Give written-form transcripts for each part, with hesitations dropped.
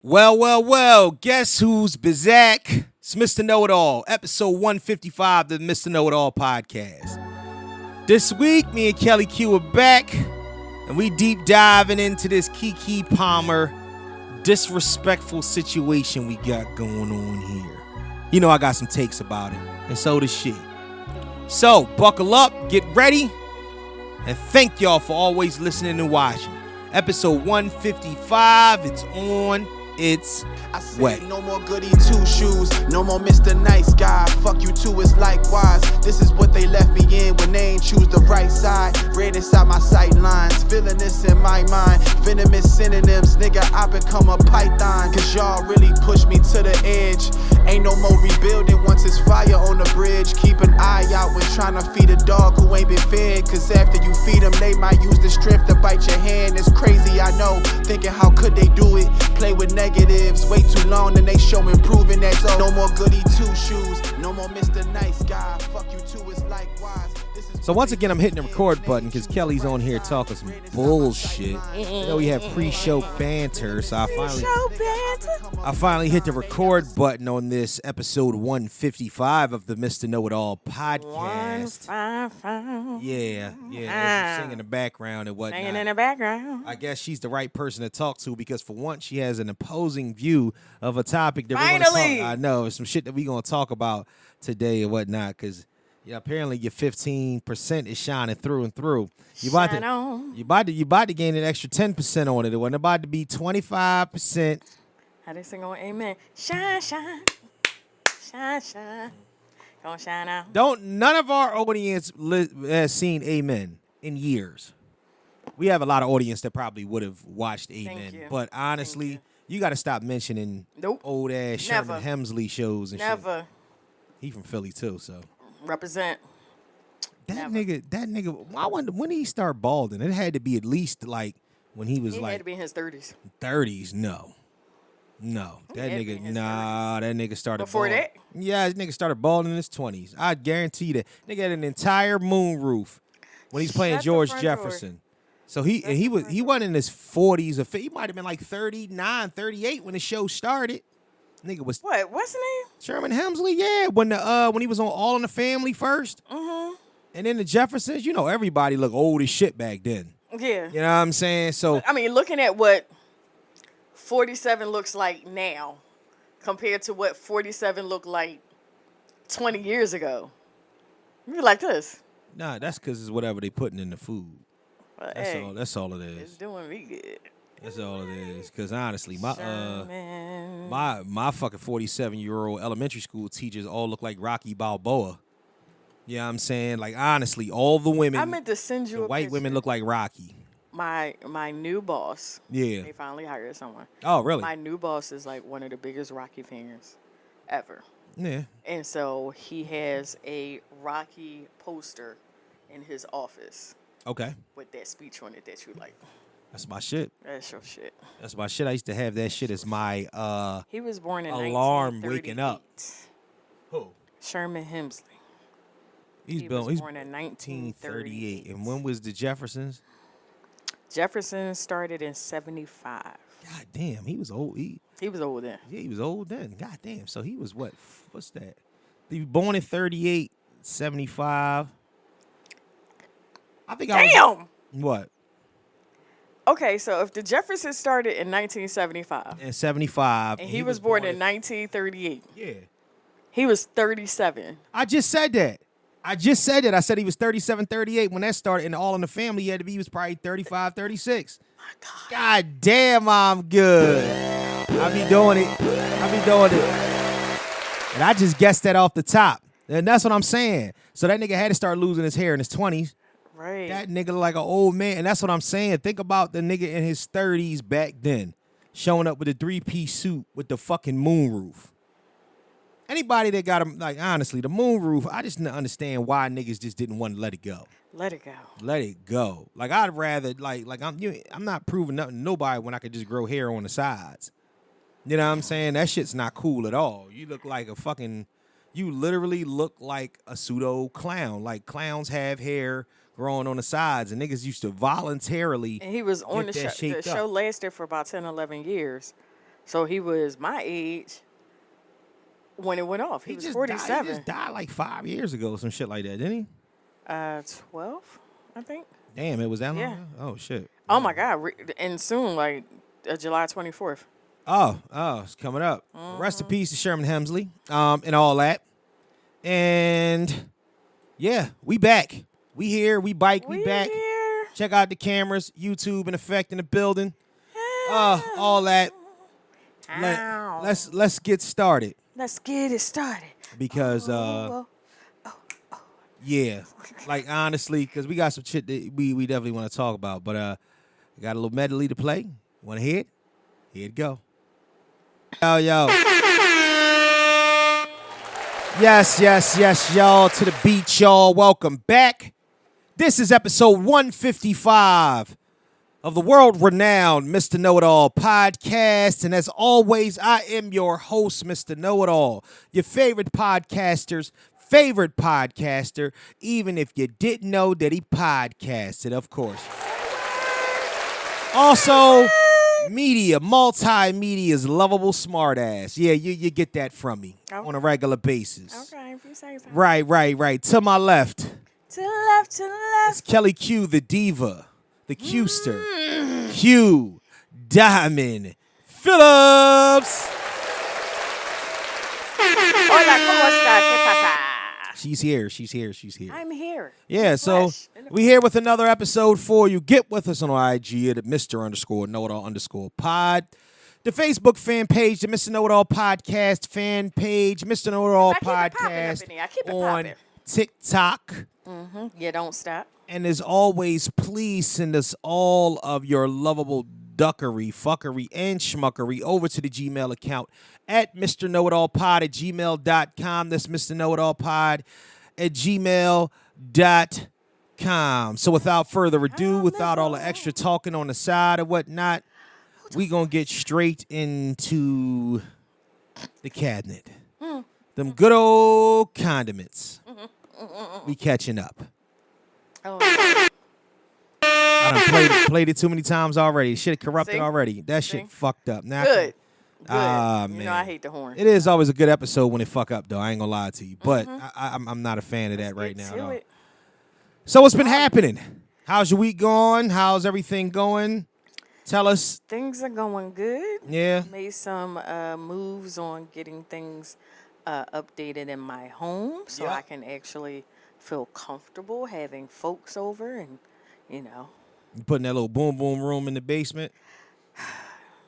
Well. Guess who's Baaaaack? It's Mr. Know-It-All, episode 155 of the Mr. Know-It-All podcast. This week, me and Kellie Q are back, and we deep diving into this KeKe Palmer disrespectful situation we got going on here. You know I got some takes about it, and so does she. So, buckle up, get ready, and thank y'all for always listening and watching. Episode 155, it's on. It's wet. No more goody two shoes, no more Mr. Nice Guy. Fuck you too, it's likewise. This is what they left me in when they ain't choose the right side. Red inside my sight lines, feeling this in my mind. Venomous synonyms, nigga, I become a python. Cause y'all really push me to the edge. Ain't no more rebuilding once it's fire on the bridge. Keep an eye out when trying to feed a dog who ain't been fed. Cause after you feed them, they might use the strength to bite your hand. It's crazy, I know. Thinking how could they do it? Play with negatives, way too long, and they show improving that though. No more goody two shoes, no more Mr. Nice Guy. Fuck you too, it's likewise. So once again, I'm hitting the record button because Kelly's on here talking some bullshit. You know we have pre-show banter, so I finally hit the record button on this episode 155 of the Mr. Know-It-All podcast. 155. Yeah, singing in the background and whatnot. Singing in the background. I guess she's the right person to talk to because for once she has an opposing view of a topic that we're going to talk. I know some shit that we're going to talk about today and whatnot because. Yeah, apparently your 15% is shining through and through. You about to gain an extra 10% on it. It wasn't about to be 25%. How they sing on Amen? Shine, shine, shine, shine. Gonna shine out. None of our audience has seen Amen in years. We have a lot of audience that probably would have watched Amen, but honestly, you got to stop mentioning old ass Sherman Hemsley shows and shit. He from Philly too, so. Represent. That nigga. When did he start balding? It had to be at least like when he was He like. had to be in his 30s. 30s, no. That nigga started before balding. that. Yeah, this nigga started balding in his 20s. I guarantee that nigga had an entire moon roof when he's playing George Jefferson. So he wasn't in his 40s or he might have been like 39, 38 when the show started. Nigga was what's the name? Sherman Hemsley, yeah. When he was on All in the Family first. Mm-hmm. And then the Jeffersons, you know, everybody looked old as shit back then. Yeah. You know what I'm saying? So I mean, looking at what 47 looks like now compared to what 47 looked like 20 years ago. You like this. Nah, that's because it's whatever they putting in the food. Well, that's all it is. It's doing me good. That's all it is. Because honestly, my fucking 47-year-old elementary school teachers all look like Rocky Balboa. You know what I'm saying? Like, honestly, all the women. I meant to send you a white picture. women look like Rocky. My new boss. Yeah. They finally hired someone. Oh, really? My new boss is like one of the biggest Rocky fans ever. Yeah. And so he has a Rocky poster in his office. Okay. With that speech on it that you like. That's my shit. That's your shit. That's my shit. I used to have that shit as my He was born in alarm waking up. Who? Sherman Hemsley. He's born in 1938. And when was the Jeffersons? Jefferson started in 75. God damn, he was old. He was old then. Yeah, he was old then. God damn. So he was what? What's that? He was born in 38, 75. I think what? Okay, so if the Jeffersons started in 1975. In 75. And he was born in 1938. Yeah. He was 37. I just said that. I said he was 37, 38 when that started. And All in the Family, he was probably 35, 36. My God. God damn, I'm good. I be doing it. And I just guessed that off the top. And that's what I'm saying. So that nigga had to start losing his hair in his 20s. Right. That nigga look like an old man. And that's what I'm saying. Think about the nigga in his 30s back then. Showing up with a 3-piece suit with the fucking moon roof. Anybody that got him, like, honestly, the moon roof, I just didn't understand why niggas just didn't want to let it go. Let it go. Let it go. Like, I'd rather, I'm not proving nothing to nobody when I could just grow hair on the sides. You know what I'm saying? That shit's not cool at all. You look like you literally look like a pseudo clown. Like, clowns have hair growing on the sides, and niggas used to voluntarily. And he was on the show. The show lasted for about 10, 11 years. So he was my age when it went off. He was 47. He just died like 5 years ago, some shit like that, didn't he? 12, I think. Damn, it was that long Yeah. ago? Oh, shit. Oh my God! And soon, like July 24th. Oh, it's coming up. Rest in peace to Sherman Hemsley, and all that. And yeah, we back. We here. We bike. We back. Here. Check out the cameras, YouTube, and effect in the building. All that. Let's get started Let's get it started. because yeah, like honestly, because we got some shit that we definitely want to talk about. But we got a little medley to play. Want to hear it? Here it go. Yo. Yes, y'all. To the beat, y'all. Welcome back. This is episode 155 of the world-renowned Mr. Know-It-All podcast. And as always, I am your host, Mr. Know-It-All, your favorite podcaster's favorite podcaster, even if you didn't know that he podcasted, of course. Also, multimedia's lovable smartass. Yeah, you get that from me on a regular basis. Okay, if you say so. Right. To my left, To the left. it's Kellie Q, the diva, the Qster, Q Diamond Phillips. Hola, ¿cómo está? ¿Qué pasa? She's here. I'm here. Yeah, so Fresh. we here with another episode for you. Get with us on IG at Mr_Know-It-All_pod. The Facebook fan page, the Mr. Know-It-All podcast fan page, Mr. Know-It-All I keep it popping up podcast in here. I keep it on popping. TikTok. You don't stop. And as always, please send us all of your lovable duckery, fuckery, and schmuckery over to the Gmail account at mrknowitallpod@gmail.com. That's mrknowitallpod@gmail.com. So without further ado, without all the extra talking on the side or whatnot, we going to get straight into the cabinet. Them good old condiments. We catching up. Oh, I done played it too many times already. Shit corrupted See? already. That See? shit fucked up. Now good. Ah, You man. know I hate the horn. It is always a good episode when it fuck up, though. I ain't gonna lie to you. But I'm not a fan of that right Get now, to though. it. So what's been happening? How's your week going? How's everything going? Tell us. Things are going good. Yeah. Made some moves on getting things updated in my home so Yep. I can actually feel comfortable having folks over and, You putting that little boom boom room in the basement?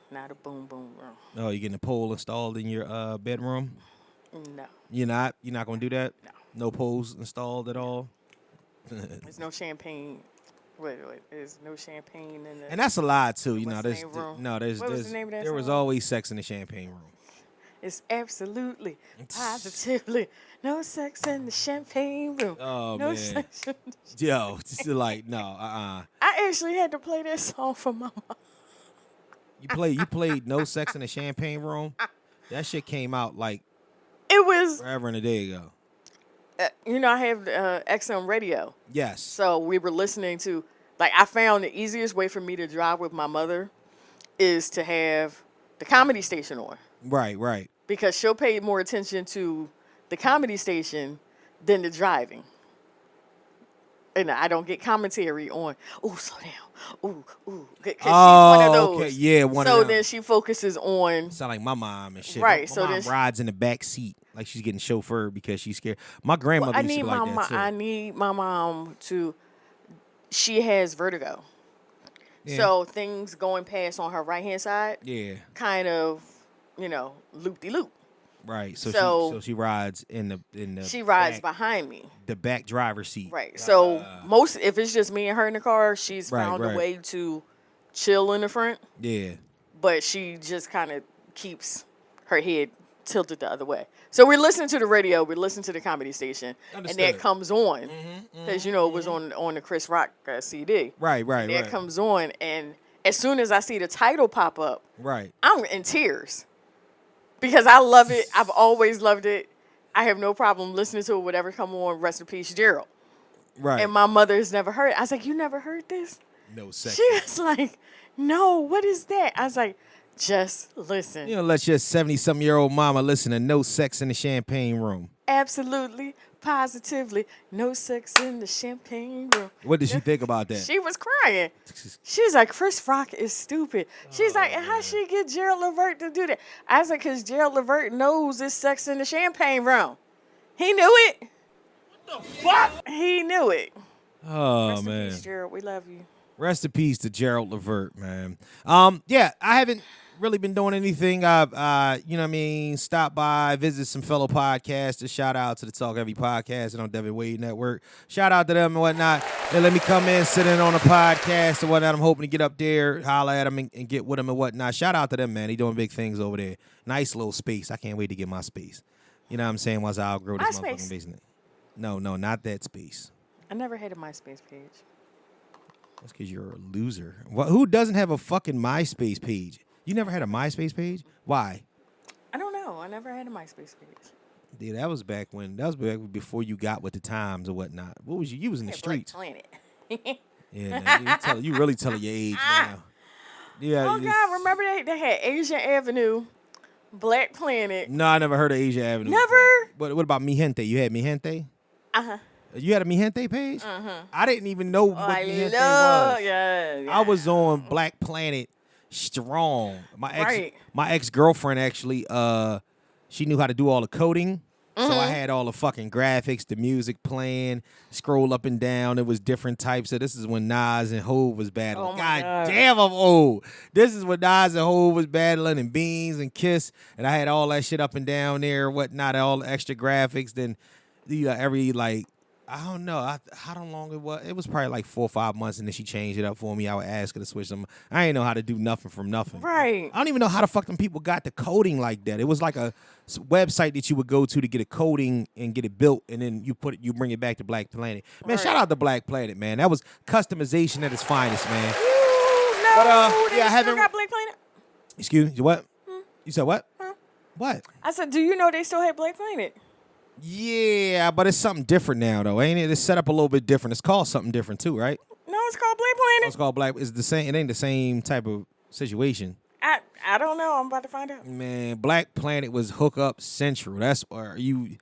not a boom boom room. Oh, you getting a pole installed in your bedroom? No. You're not gonna do that? No. No poles installed at all? There's no champagne. Wait. There's no champagne in the. And that's a lie too. What's the There's name room? no, there's What was the name of that there was song? always sex in the champagne room. It's absolutely, positively, no sex in the champagne room. Oh, no man. sex. Yo, just like no, I actually had to play that song for my mom. You played No Sex in the Champagne Room. That shit came out like It was, forever and a day ago. I have XM radio. Yes. So we were listening to, I found the easiest way for me to drive with my mother is to have the comedy station on. Right. Because she'll pay more attention to the comedy station than the driving. And I don't get commentary on, ooh, slow down. Ooh. Because she's one of those. Okay. Yeah, one So of them. then she focuses on, Sound like my mom and shit. Right, My so mom then rides in the back seat like she's getting chauffeured because she's scared. My grandmother I used to need be my like that too. I need my mom to, she has vertigo. Yeah. So things going past on her right-hand side Yeah. kind of, loop-de-loop. Right. So she rides in the She rides back, behind me. the back driver's seat. Right. So if it's just me and her in the car, she's found Right. a way to chill in the front, Yeah. but she just kind of keeps her head tilted the other way. So we're listening to the radio, we're listening to the comedy station, and Understood. that comes on because it was on the Chris Rock CD. Right. And that comes on, and as soon as I see the title pop up, Right. I'm in tears because I love it. I've always loved it. I have no problem listening to it, whatever come on. Rest in peace, Gerald. Right. And my mother has never heard it. I was like, you never heard this? No sex. She was like, no, what is that? I was like, Just listen. You don't let your 70-something-year-old mama listen to No Sex in the Champagne Room. Absolutely, positively, no sex in the champagne room. What did she think about that? She was crying. She's like, Chris Rock is stupid. She's like, how she get Gerald Levert to do that? I said, because Gerald Levert knows it's sex in the champagne room. He knew it. What the fuck? He knew it. Oh, Rest man. in peace, Gerald. We love you. Rest in peace to Gerald Levert, man. Yeah, I haven't really been doing anything. I've, you know what I mean, stop by, visit some fellow podcasters. Shout out to the Talk Heavy Podcast and on Devin Wade Network. Shout out to them and whatnot. They let me come in, sit in on a podcast and whatnot. I'm hoping to get up there, holler at them and get with them and whatnot. Shout out to them, man. They doing big things over there. Nice little space. I can't wait to get my space. You know what I'm saying? Once I outgrow this motherfucking basement. No, not that space. I never had a MySpace page. That's because you're a loser. Who doesn't have a fucking MySpace page? You never had a MySpace page? Why? I don't know. I never had a MySpace page. Yeah, that was back before you got with the times or whatnot. What was you? You was in the streets. Planet. Yeah, man, you really telling your age now. Yeah. Oh God, remember they had Asian Avenue, Black Planet. No, I never heard of Asia Avenue. Never. What about Mi Gente? You had Mi Gente? Uh-huh. You had a Mi Gente page? I didn't even know what Mi Gente was. Yeah. I was on Black Planet strong. My ex-girlfriend actually, she knew how to do all the coding. So I had all the fucking graphics, the music playing, scroll up and down. It was different types. So this is when Nas and Hov was battling. Oh God damn, I'm old. This is when Nas and Hov was battling and Beans and Kiss. And I had all that shit up and down there, whatnot, all the extra graphics. Then I don't know how long it was. It was probably like 4 or 5 months, and then she changed it up for me. I would ask her to switch them. I didn't know how to do nothing from nothing. Right. I don't even know how the fuck them people got the coding like that. It was like a website that you would go to get a coding and get it built, and then you bring it back to Black Planet. Man, shout out to Black Planet, man. That was customization at its finest, man. Ooh, no, but I haven't got Black Planet. Excuse me, what? You said what? Huh? What? I said, do you know they still have Black Planet? Yeah, but it's something different now, though, ain't it? It's set up a little bit different. It's called something different too, right? No, it's called Black Planet. It's called Black. It's the same. It ain't the same type of situation. I don't know. I'm about to find out. Man, Black Planet was hookup central. That's where you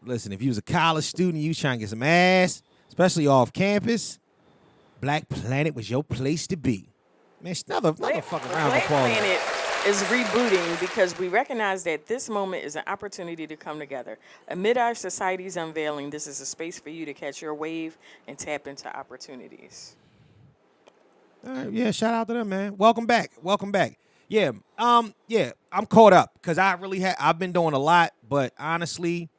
listen. If you was a college student, you trying to get some ass, especially off campus. Black Planet was your place to be. Man, another fucking round of applause. Black Planet is rebooting because we recognize that this moment is an opportunity to come together. Amid our society's unveiling, this is a space for you to catch your wave and tap into opportunities. All right, yeah, shout out to them, man. Welcome back. Yeah, I'm caught up because I've been doing a lot, but honestly,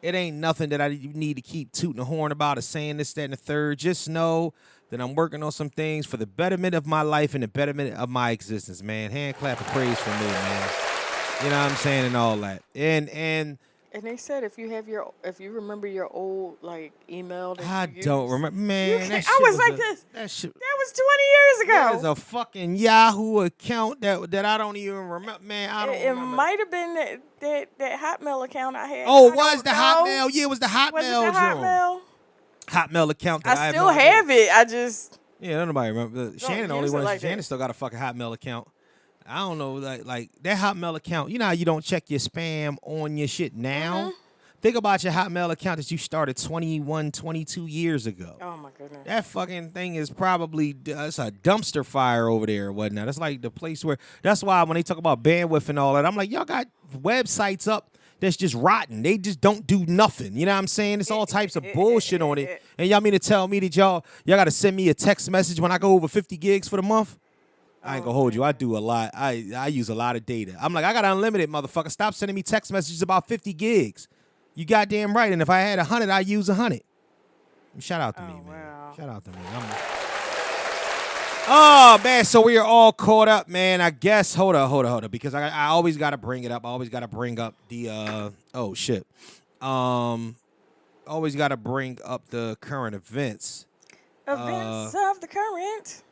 it ain't nothing that I need to keep tooting the horn about or saying this, that, and the third. Just know that I'm working on some things for the betterment of my life and the betterment of my existence, man. Hand clap of praise for me, man. You know what I'm saying, and all that. And they said if you remember your old email that I you used, don't remember, man. That shit I was like a, this. That shit. That was 20 years ago. There's a fucking Yahoo account that I don't even remember, man. I don't remember. It might have been that Hotmail account I had. Oh, it was the Hotmail? Yeah, it was the Hotmail. Was it the Hotmail? Hotmail account that I still have it. I just nobody remember. Shannon only one. Shannon still got a fucking Hotmail account. I don't know, like that Hotmail account. You know how you don't check your spam on your shit now? Mm-hmm. Think about your Hotmail account that you started 21, 22 years ago. Oh, my goodness. That fucking thing is probably it's a dumpster fire over there or whatnot. That's like the place where, that's why when they talk about bandwidth and all that, I'm like, y'all got websites up that's just rotten. They just don't do nothing. You know what I'm saying? It's all types of bullshit on it. And y'all mean to tell me that y'all got to send me a text message when I go over 50 gigs for the month? I ain't gonna hold you. I do a lot. I use a lot of data. I'm like, I got unlimited, motherfucker. Stop sending me text messages about 50 gigs. You goddamn right. And if I had 100, I'd use 100. Shout out to me, man. Wow. Shout out to me. Oh, man. So we are all caught up, man. I guess. Hold up. Because I always got to bring it up. I always got to bring up the, oh, shit. Always got to bring up the current events. Events of the current.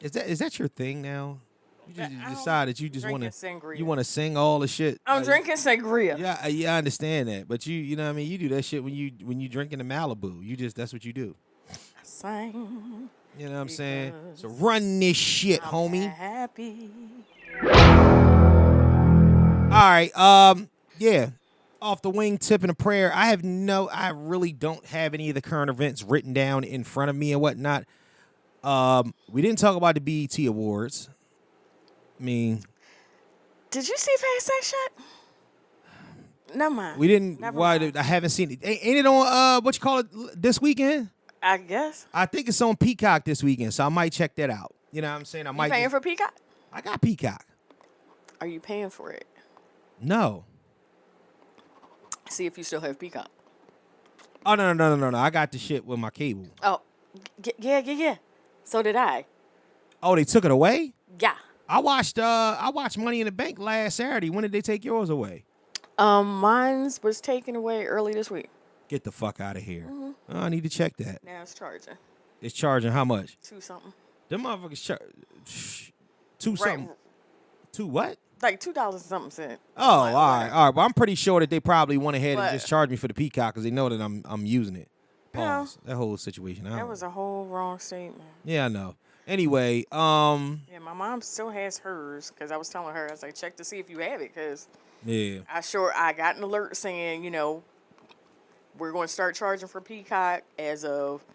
Is that your thing now? You just decided you just want to sing all the shit. I'm drinking sangria. Yeah, I understand that. But you know what I mean? You do that shit when you drinking the Malibu. That's what you do. I sang You know what I'm saying? So run this shit, homie. Happy. All right. Yeah. Off the wing, tip and a prayer. I really don't have any of the current events written down in front of me and whatnot. We didn't talk about the BET Awards. I mean, did you see Fast Sex shit? Never mind. we didn't. Never Why? mind. I haven't seen it. Ain't it on what you call it this weekend? I guess. I think it's on Peacock this weekend, so I might check that out. You know what I'm saying? I might. You paying for Peacock? I got Peacock. Are you paying for it? No. See if you still have Peacock. Oh no! I got the shit with my cable. Oh, yeah. So did I. Oh, they took it away? Yeah. I watched Money in the Bank last Saturday. When did they take yours away? Mine's was taken away early this week. Get the fuck out of here. Oh, I need to check that. Now it's charging. It's charging how much? $2 something. Them motherfuckers charge $2 something. $2 what? Like $2 something cent. Oh, all right. But I'm pretty sure that they probably went ahead and But- just charged me for the Peacock because they know that I'm using it. Yeah. Pause. That whole situation. That was a whole wrong statement. Yeah, I know. Anyway, Yeah, my mom still has hers because I was telling her, I was like, check to see if you have it because yeah. I got an alert saying, we're going to start charging for Peacock as of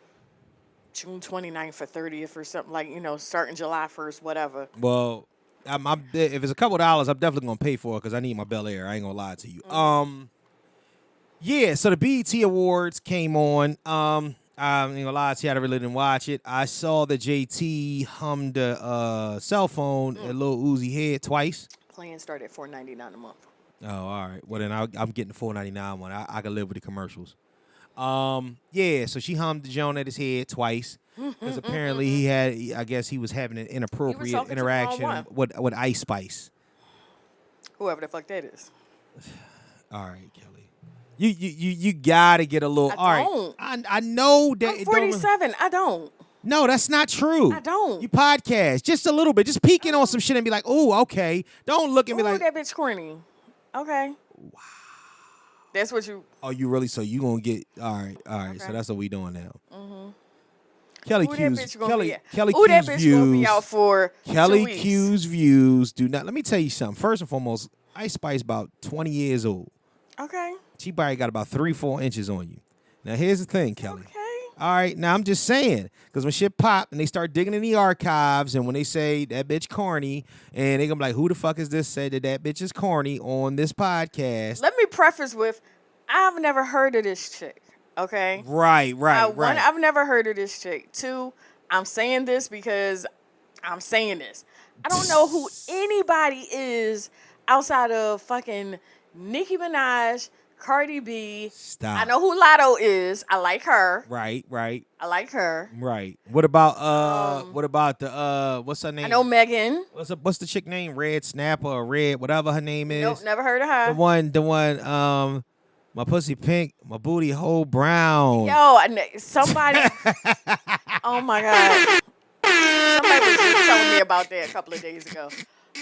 June 29th or 30th or something like, starting July 1st, whatever. Well, if it's a couple dollars, I'm definitely gonna pay for it because I need my Bel Air. I ain't gonna lie to you. Yeah. So the BET Awards came on. I ain't gonna lie to you, I really didn't watch it. I saw that JT hummed a cell phone at Lil Uzi head twice. Plan started at $4.99 a month. Oh, all right. Well, then I'm getting the $4.99 one. I can live with the commercials. Yeah. So she hummed the joint at his head twice because apparently I guess he was having an inappropriate talking to the wrong interaction one. with Ice Spice. Whoever the fuck that is. All right, Kelly. You gotta get a little. I all don't. right. I know that. I'm 47. I don't. No, that's not true. I don't. You podcast just a little bit, just peeking on some shit and be like, "Oh, okay." Don't look at me Ooh, like that bitch corny. Okay. Wow. That's what you. Oh, you really? So you gonna get? All right. Okay. So that's what we doing now. Kelly Who that Q's bitch gonna be? Kelly Who that Q's bitch gonna be views. out for 2 Kelly weeks? Q's views do not. Let me tell you something. First and foremost, Ice Spice about 20 years old. Okay. She probably got about 3-4 inches on you. Now here's the thing, Kelly. Okay. All right, now I'm just saying, because when shit pop and they start digging in the archives and when they say that bitch corny and they gonna be like, who the fuck is this said that bitch is corny on this podcast? Let me preface with, I've never heard of this chick. Okay. Right. One, I've never heard of this chick. 2, I'm saying this because I'm saying this. I don't know who anybody is outside of fucking Nicki Minaj, Cardi B. Stop. I know who Lotto is. I like her. Right. I like her. Right. What about the what's her name? I know Megan. What's the chick name? Red Snapper or Red, whatever her name is. Nope, never heard of her. The one, my pussy pink, my booty whole brown. Yo, somebody. Oh my God. Somebody was just telling me about that a couple of days ago.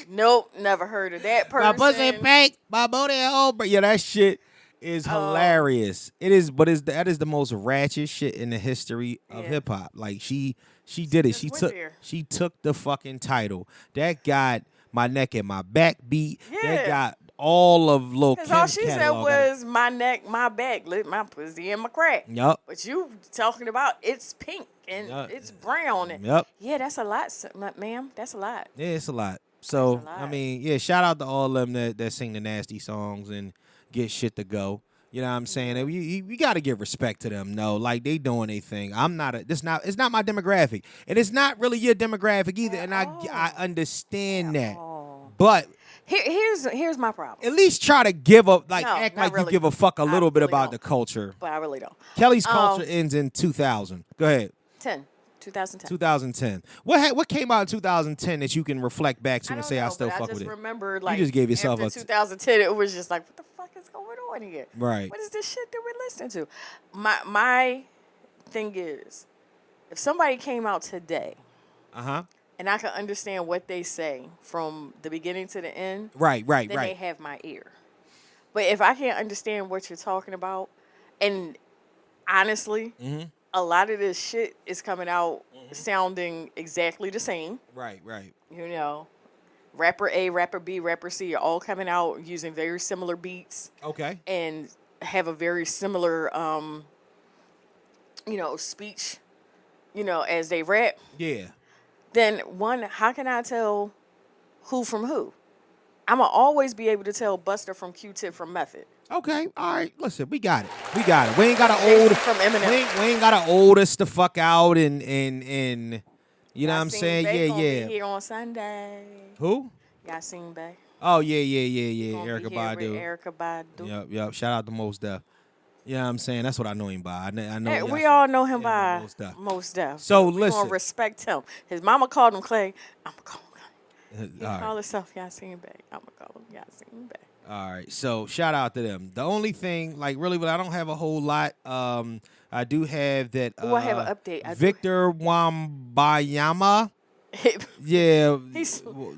Nope, never heard of that person. My pussy pink, my booty whole brown. Yeah, that shit is hilarious. It is, but that is the most ratchet shit in the history of hip hop. Like she did it. She took the fucking title. That got my neck and my back beat. Yeah. That got all of Lil' Kim's Because all she said catalog. was my neck, my back, my pussy, and my crack. Yup. But you talking about it's pink and it's brown. And Yup. Yeah, that's a lot, ma'am. That's a lot. Yeah, it's a lot. So That's a lot. I mean, yeah, shout out to all of them that sing the nasty songs and get shit to go. You know what I'm saying? And you got to give respect to them. No, like they doing their thing. It's not my demographic, and it's not really your demographic either. And I understand that, but Here's my problem. at least try to give up, like No, act not like really. you give a fuck a little bit really about don't. the culture. But I really don't. Kelly's culture ends in 2000. Go ahead. 2010. 2010. What came out in 2010 that you can reflect back to I and don't say I know, still but fuck I with just it? remember, like, just gave yourself after 2010, it was just like, what the fuck is going on here? Right. What is this shit that we're listening to? My thing is, if somebody came out today, and I can understand what they say from the beginning to the end, Right. then they have my ear. But if I can't understand what you're talking about, and honestly, a lot of this shit is coming out sounding exactly the same. Right, right. You know, rapper A, rapper B, rapper C are all coming out using very similar beats Okay. and have a very similar, speech, as they rap. Yeah. Then one, how can I tell who from who? I'ma always be able to tell Buster from Q-Tip from Method. Okay. All right. Listen, we got it. We got it. We ain't gotta old From Eminem. We ain't gotta old us the fuck out and you know what I'm Yasin saying? Bey gonna Yeah. be here on Sunday. Who? Yasin Bey. Oh yeah. Gonna Erica be here with Badu. Erica Badu. Yep. Shout out to Mos Def. You know what I'm saying? That's what I know him by. I know. Hey, we Yasin. all know him Yeah, by Mos Def. Mos Def. So, We listen. gonna respect him. His mama called him Clay. I'ma call him Clay. He All call right. himself Yasin Bey. I'ma call him Yasin Bey. All right, so shout out to them. The only thing, like, really, but I don't have a whole lot. I do have that. I have an update. Victor Wambayama. Yeah.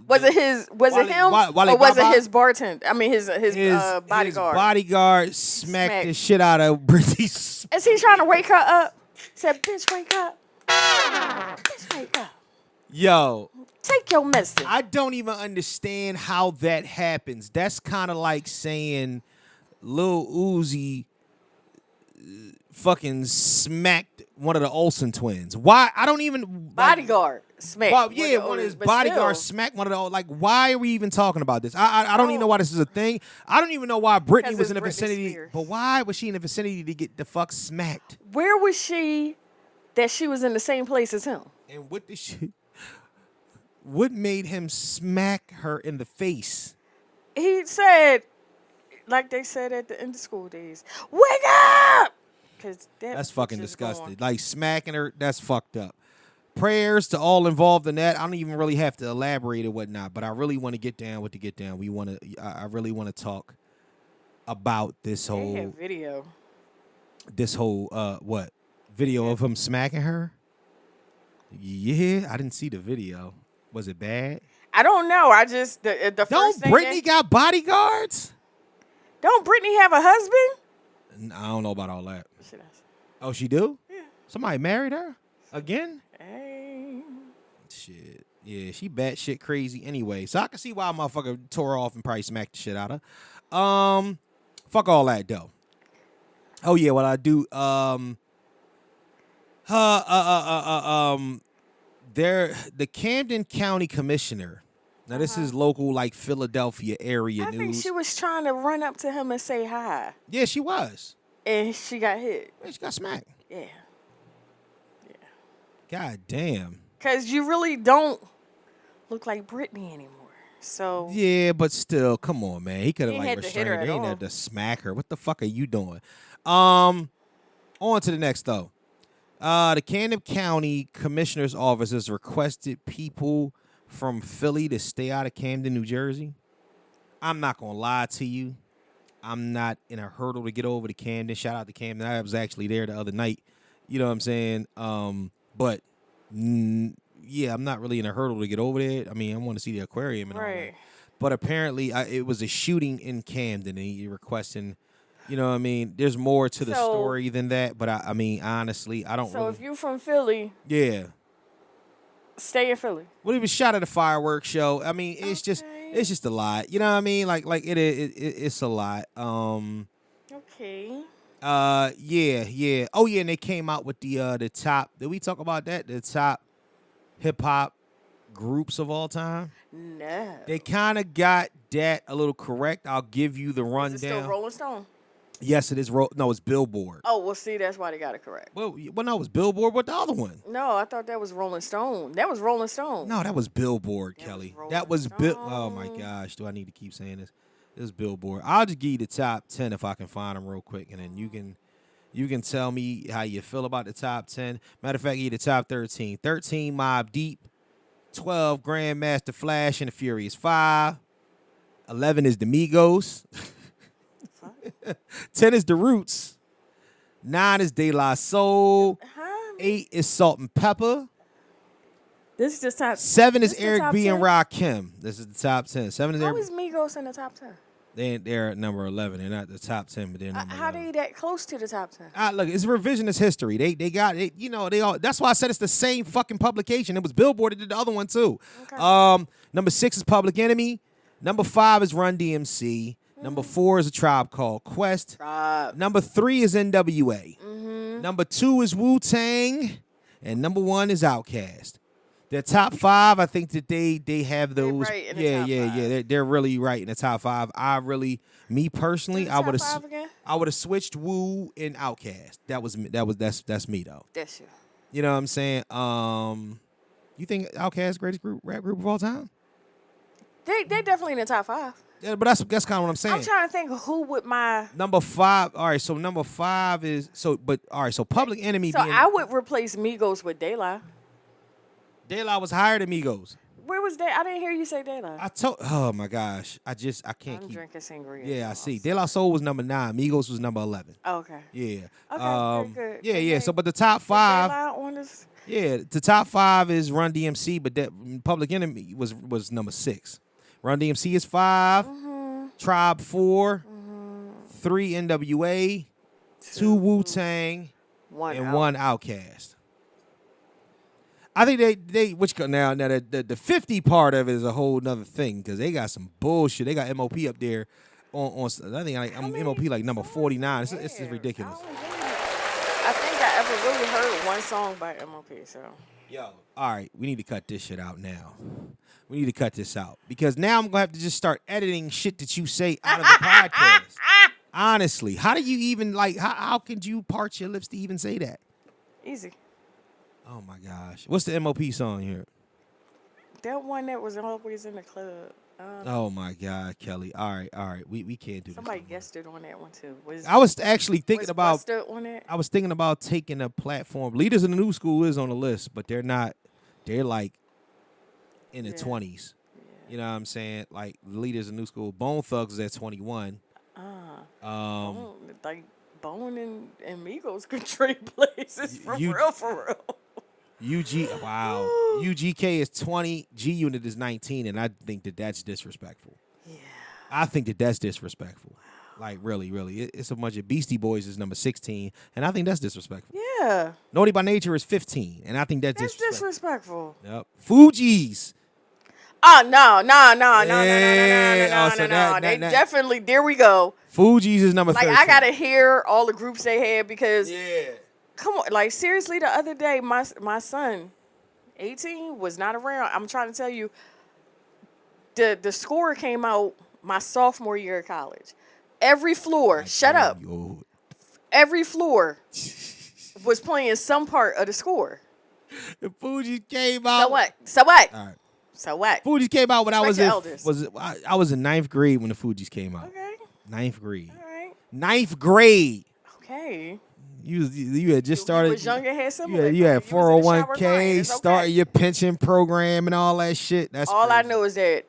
Was it him Wale or was Baba? it his bartender? I mean his bodyguard. His bodyguard smacked the shit out of Britney. Is he trying to wake her up? Said, "Bitch, wake up! Bitch, wake up! Yo, Take your medicine." I don't even understand how that happens. That's kind of like saying Lil Uzi fucking smacked one of the Olsen twins. Why? I don't even Bodyguard smack. Well, yeah, one of his But bodyguards still, smacked one of the like. Why are we even talking about this? I don't even know why this is a thing. I don't even know why Britney 'Cause was in the it's Britney vicinity. Spears. But why was she in the vicinity to get the fuck smacked? Where was she that she was in the same place as him? And what did she? What made him smack her in the face? He said, like they said at the end of school days, "Wake up!" Because That's fucking disgusting. Like smacking her, that's fucked up. Prayers to all involved in that. I don't even really have to elaborate or whatnot, but I really want to get down with the get down. I really want to talk about this They whole have video. What video of him smacking her. Yeah, I didn't see the video. Was it bad? I don't know. I just the Don't first thing. Britney got bodyguards? Don't Britney have a husband? I don't know about all that. She does. Oh, she do? Yeah. Somebody married her again? Hey. Shit. Yeah, she batshit crazy anyway. So I can see why a motherfucker tore off and probably smacked the shit out of her. Fuck all that though. Oh yeah, what I do. The Camden County Commissioner. Now this is local, like Philadelphia area I news. think she was trying to run up to him and say hi, Yeah, she was. and she got hit. Yeah, she got smacked. Yeah. God damn. Because you really don't look like Britney anymore. So Yeah, but still, come on, man. He could have He like had to hit restrained her her. at He ain't all. had to smack her. What the fuck are you doing? On to the next though. The Camden County Commissioner's Office has requested people from Philly to stay out of Camden, New Jersey. I'm not gonna lie to you. I'm not in a hurdle to get over to Camden. Shout out to Camden. I was actually there the other night. You know what I'm saying? But yeah, I'm not really in a hurdle to get over there. I mean, I want to see the aquarium and all that. right. But apparently, it was a shooting in Camden, and he requesting. You know what I mean? There's more to the So- story than that. But I mean, honestly, I don't So really. if you from Philly, Yeah. stay in Philly. Well, he was shot at a fireworks show. I mean, it's just a lot. You know what I mean? Like it's a lot. Okay. Yeah. Oh yeah, and they came out with the top. Did we talk about that? The top hip hop groups of all time. No. They kind of got that a little correct. I'll give you the rundown. Is it still Rolling Stone? Yes, it is. No, it's Billboard. Oh, well, see, that's why they got it correct. Well, no, it was Billboard. What the other one? No, I thought that was Rolling Stone. That was Rolling Stone. No, that was Billboard, That Kelly. was That was Bill. Rolling Oh my Stone. gosh, do I need to keep saying this? This is Billboard. I'll just give you the top 10 if I can find them real quick, and then you can tell me how you feel about the top 10. Matter of fact, give you the top 13. 13, Mobb Deep. 12, Grandmaster Flash and the Furious 5. 11 is the Migos. 10 is the Roots. 9 is De La Soul. Huh? 8 is Salt and Pepper. This is just top. 7 is this the Eric top B 10? and Rakim. This is the top 10. 7 is How Eric. is Migos in the top 10? They're at number 11. They're not the top 10, but they're number How 11. they that close to the top 10? Look, it's revisionist history. They got it. You know, they all. That's why I said it's the same fucking publication. It was Billboard that did the other one too. Okay. Number 6 is Public Enemy. Number 5 is Run DMC. Number 4 is A Tribe Called Quest. Number 3 is NWA. Number 2 is Wu-Tang, and number 1 is Outkast. Their top 5, I think that they have those. Right in the top yeah. They're really right in the top 5. Me personally, I would top 5 again? I would have switched Wu and Outkast. That's me though. That's you. You know what I'm saying? You think Outkast greatest rap group of all time? They definitely in the top 5. Yeah, but that's kind of what I'm saying. I'm trying to think of who would my Number 5. All right, so number 5 is so. But all right, so Public Enemy. So being, I would replace Migos with De La. De La was higher than Migos. Where was I didn't hear you say De La. Oh my gosh, I can't I'm keep. drinking sangria. Yeah, I see. De La Soul was number 9. Migos was number 11. Oh, okay. Yeah. Okay, good. Yeah. So, but the top De 5. La on this? Yeah, the top 5 is Run DMC, but that Public Enemy was number 6. Run DMC is 5. Tribe 4. 3 NWA. 2 Wu-Tang. And 1 Outkast. I think they which now the 50 part of it is a whole nother thing because they got some bullshit. They got MOP up there on I think like MOP like number 49. It's just ridiculous. I think I ever really heard one song by MOP. So Yo, all right, we need to cut this shit out now. We need to cut this out because now I'm gonna have to just start editing shit that you say out of the podcast. Honestly, how do you even like? How could you part your lips to even say that? easy. Oh my gosh. What's the MOP song here? That one that was always in the club. Oh my God, Kelly. All right. We can't do Somebody this. guessed it on that one too. I was actually thinking was about Busta on it? I was thinking about taking a platform. Leaders in the New School is on the list, but they're not. They're like in the 20s. You know what I'm saying? Like Leaders in the New School. Bone Thugs is at 21. Like Bone and Migos could trade places for real. Wow. UGK is 20. G Unit is 19, and I think that that's disrespectful. Yeah. I think that that's disrespectful. Wow. Like, really. It's a bunch of Beastie Boys is number 16, and I think that's disrespectful. Yeah. Naughty by Nature is 15, and I think that's disrespectful. Yep. Fugees. Oh, no. They definitely, there we go. Fugees is number 13. Like, I got to hear all the groups they had because... Yeah. Come on, like seriously, the other day, my son, 18, was not around. I'm trying to tell you, the score came out my sophomore year of college. Every floor, every floor was playing some part of the score. The Fugees came out. So what? All right. So what? Fugees came out when I was in ninth grade when the Fugees came out. Okay. Ninth grade. All right. Ninth grade. Okay. You had just started. You was young and had you had 401k, starting your pension program and all that shit. That's all crazy. I know is that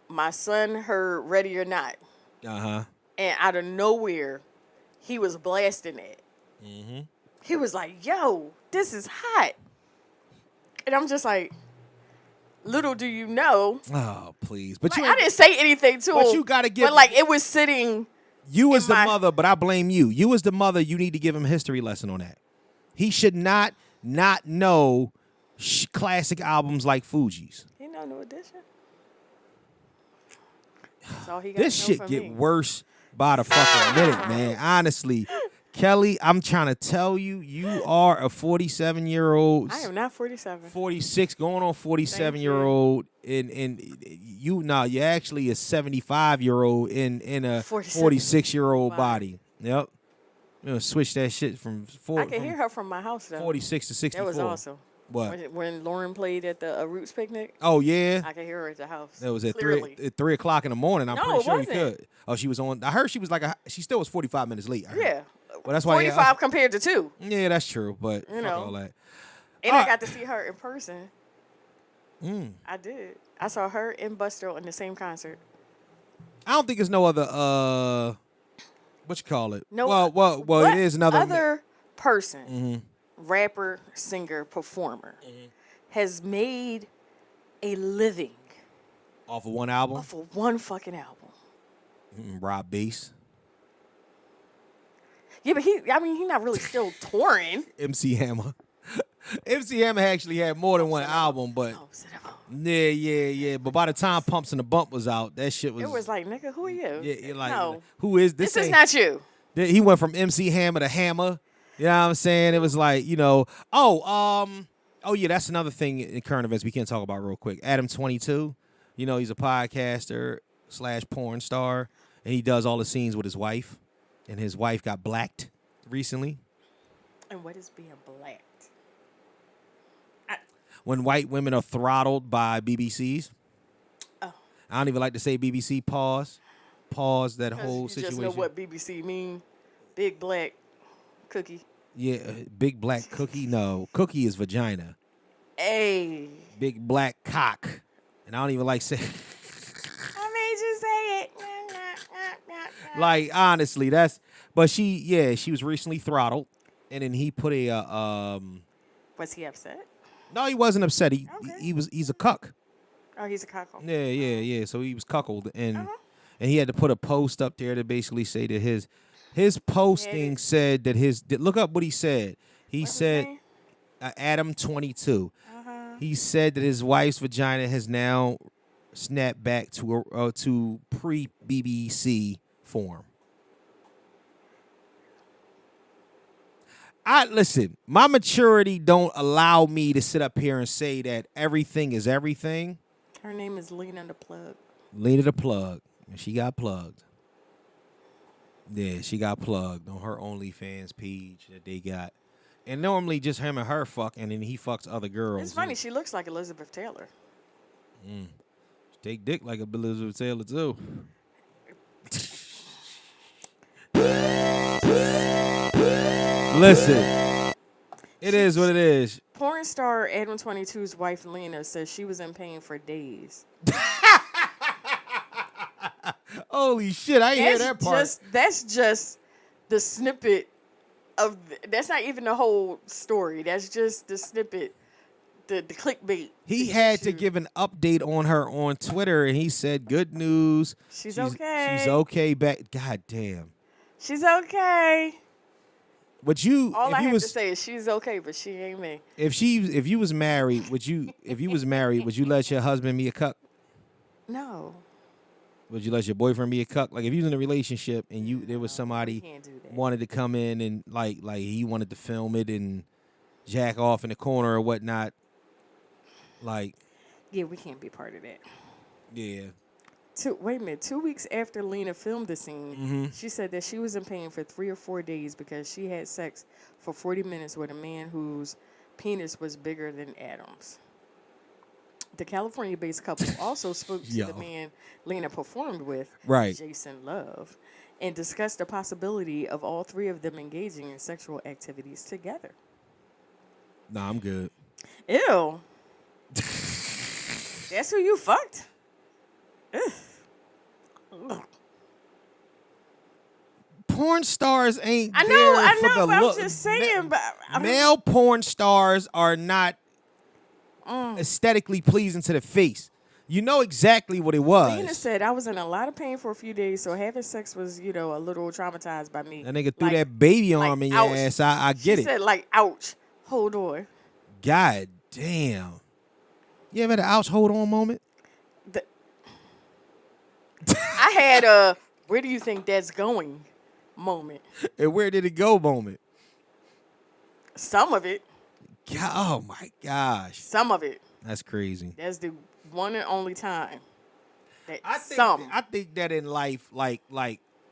my son heard Ready or Not. Uh-huh. And out of nowhere, he was blasting it. Mm-hmm. He was like, yo, this is hot. And I'm just like, little do you know. Oh, please. But like, I didn't say anything to him. But you got to give. But like, it was sitting. You as the mother, but I blame you. You as the mother, you need to give him a history lesson on that. He should not know classic albums like Fugees. He know New Edition. That's all he got this shit get worse by the fucking minute, man. Honestly, Kelly, I'm trying to tell you, you are a 47-year-old. I am not 47. 46, going on 47-year-old, and you're actually a 75-year-old in a 46-year-old body. Yep. You know, switch that shit from I can hear her from my house though. 46 to 64. That was awesome. What? When Lauren played at the Roots picnic. Oh yeah. I could hear her at the house. That was at 3 o'clock in the morning. I'm pretty sure you could. Oh, she was on. I heard she was she still was 45 minutes late. Yeah. Well, that's why 45 compared to 2. Yeah, that's true. But you know all that. And I got to see her in person. I did. I saw her and Buster in the same concert. I don't think there's no other what you call it? No. Well, it is another other person, rapper, singer, performer, has made a living off of one album. Off of one fucking album. Rob Bass. Yeah, but he's not really still touring. MC Hammer. MC Hammer actually had more than one album, but yeah. But by the time Pumps and the Bump was out, that shit was. It was like, nigga, who are you? Yeah, like, no. Who is this? This is not you. He went from MC Hammer to Hammer. You know what I'm saying? It was like, oh yeah, that's another thing in current events we can't talk about real quick. Adam 22, he's a podcaster / porn star, and he does all the scenes with his wife, and his wife got blacked recently. And what is being blacked? When white women are throttled by BBCs. Oh. I don't even like to say BBC. Pause that whole situation. You just know what BBC mean. Big black cookie. Yeah, big black cookie. No, cookie is vagina. Hey. Big black cock. And I don't even like saying. I made you say it. Like, honestly, but she was recently throttled. And then he put a, Was he upset? No, he wasn't upset. He's a cuck. Oh, he's a cuckold. Yeah. So he was cuckolded. And he had to put a post up there to basically say that his posting said that look up what he said. He said, Adam 22. He said that his wife's vagina has now snapped back to pre-BBC form. Listen, my maturity don't allow me to sit up here and say that everything is everything. Her name is Lena the Plug. Lena the Plug. And she got plugged. Yeah, she got plugged on her OnlyFans page that they got. And normally just him and her fuck, and then he fucks other girls. It's funny, she looks like Elizabeth Taylor. She take dick like Elizabeth Taylor, too. Listen, it is what it is. Porn star Adam 22's wife, Lena, says she was in pain for days. Holy shit, I didn't hear that part. That's just the snippet of... That's not even the whole story. That's just the snippet, the clickbait. He had to give an update on her on Twitter, and he said, good news. She's okay. She's okay back. God damn. She's okay. But all I have to say is she's okay, but she ain't me. If you was married, would you let your husband be a cuck? No. Would you let your boyfriend be a cuck? Like if you was in a relationship and there was somebody wanted to come in and like he wanted to film it and jack off in the corner or whatnot, like. Yeah, we can't be part of that. Yeah. 2 weeks after Lena filmed the scene, she said that she was in pain for 3 or 4 days because she had sex for 40 minutes with a man whose penis was bigger than Adam's. The California-based couple also spoke to the man Lena performed with, Jason Love, and discussed the possibility of all three of them engaging in sexual activities together. Nah, I'm good. Ew. That's who you fucked? Ugh. Porn stars ain't I know, there for the but look. I'm just saying. Male porn stars are not aesthetically pleasing to the face. You know exactly what it was. Lena said, I was in a lot of pain for a few days, so having sex was, a little traumatized by me. That nigga threw that baby arm in your ass. I get it. She said, ouch, hold on. God damn. You ever had an ouch, hold on moment? I had a, where do you think that's going moment. And where did it go moment? Some of it. God, oh, my gosh. Some of it. That's crazy. That's the one and only time. I think that in life, like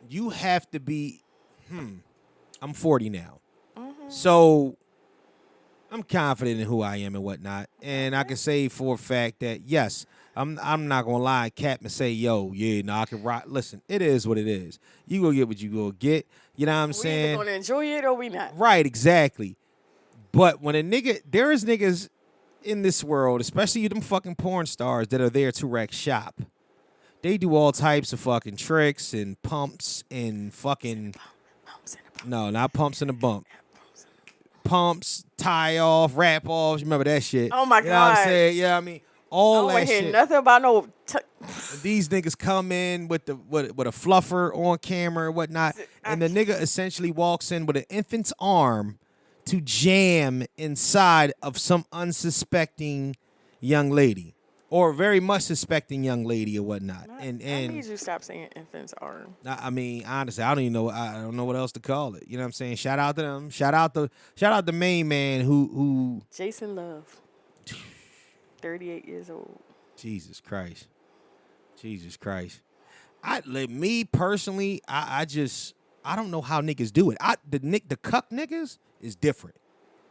you have to be, I'm 40 now. So I'm confident in who I am and whatnot. And I can say for a fact that, yes, I'm not going to lie and cap and say, I can rock. Listen, it is what it is. You go get what you go get. You know what I'm saying? We either going to enjoy it or we not. Right, exactly. But when there is niggas in this world, especially them fucking porn stars that are there to wreck shop. They do all types of fucking tricks and pumps and fucking... No, not pumps and a bump. Pumps, tie off, wrap offs. You remember that shit? Oh, my God. You know what I'm saying? Yeah, I mean, all I that don't hear shit. nothing about no. These niggas come in with a fluffer on camera and whatnot, and the nigga essentially walks in with an infant's arm to jam inside of some unsuspecting young lady, or very much suspecting young lady or whatnot. I need you to stop saying infant's arm. I mean, honestly, I don't even know. I don't know what else to call it. You know what I'm saying? Shout out to them. Shout out the main man who. Jason Love. 38 years old. Jesus Christ. Me personally, I don't know how niggas do it. The cuck niggas is different.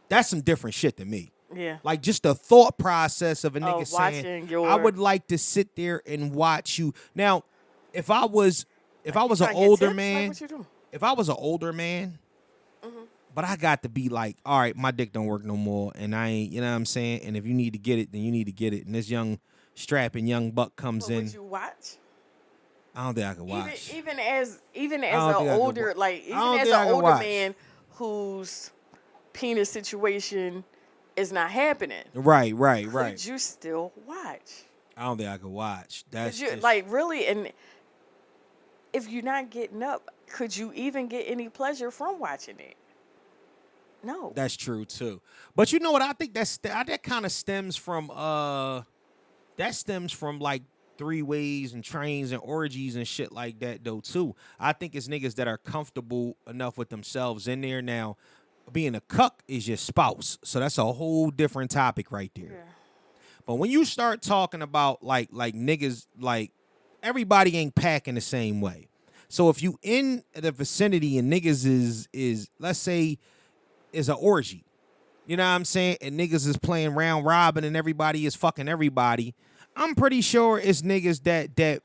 That's some different shit to me. Yeah. Like just the thought process of a nigga saying, your... I would like to sit there and watch you. Now, if I was an older man, what you doing? if I was an older man, but I got to be like, all right, my dick don't work no more, and I ain't, you know what I'm saying? And if you need to get it, then you need to get it. And this young strapping young buck comes in. Would you watch? I don't think I can watch. Even as an older man whose penis situation is not happening. Right. Could you still watch? I don't think I could watch. That's really, and if you're not getting up, could you even get any pleasure from watching it? No. That's true too. But you know what? I think that kind of stems from like three ways and trains and orgies and shit like that though too. I think it's niggas that are comfortable enough with themselves in there. Now, being a cuck is your spouse, so that's a whole different topic right there. Yeah. But when you start talking about like niggas, like everybody ain't packing the same way. So if you in the vicinity and niggas is let's say is an orgy, you know what I'm saying, and niggas is playing round robin and everybody is fucking everybody, I'm pretty sure it's niggas that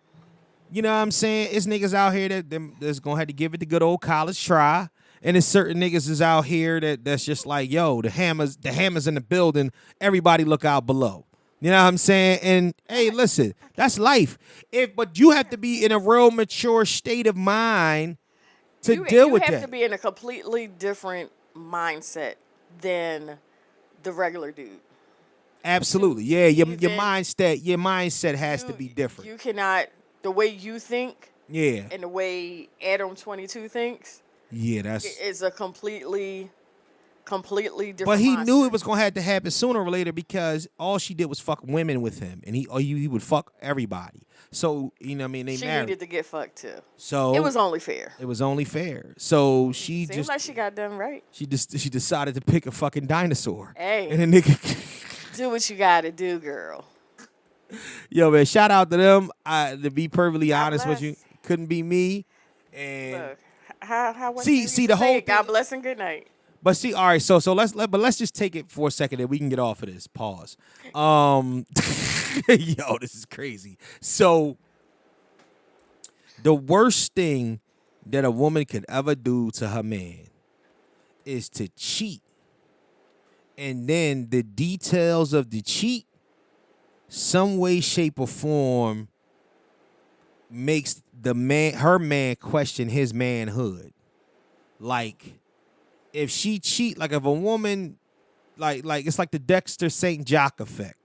you know what I'm saying, it's niggas out here that's gonna have to give it the good old college try. And there's certain niggas is out here that's just like, yo, the hammer's in the building. Everybody look out below. You know what I'm saying? And hey, listen, that's life. But you have to be in a real mature state of mind to deal with that. You have to be in a completely different mindset than the regular dude. Absolutely. Yeah, your mindset has to be different. You cannot, the way you think, yeah, and the way Adam 22 thinks. Yeah, it's a completely different. But he monster. knew it was gonna have to happen sooner or later because all she did was fuck women with him, and he would fuck everybody. So you know what I mean, she married. needed to get fucked too. So it was only fair. So she seems like she got done right. She decided to pick a fucking dinosaur. Hey, and a nigga do what you gotta do, girl. Yo, man, shout out to them. To be perfectly honest with you, couldn't be me. And look, how see the whole thing, God bless and good night. But see, all right, so let's just take it for a second and we can get off of this. Pause. Yo, this is crazy. So the worst thing that a woman could ever do to her man is to cheat. And then the details of the cheat, some way, shape, or form, makes her man question his manhood. Like, if she cheat, like if a woman, like it's like the Dexter St. Jock effect.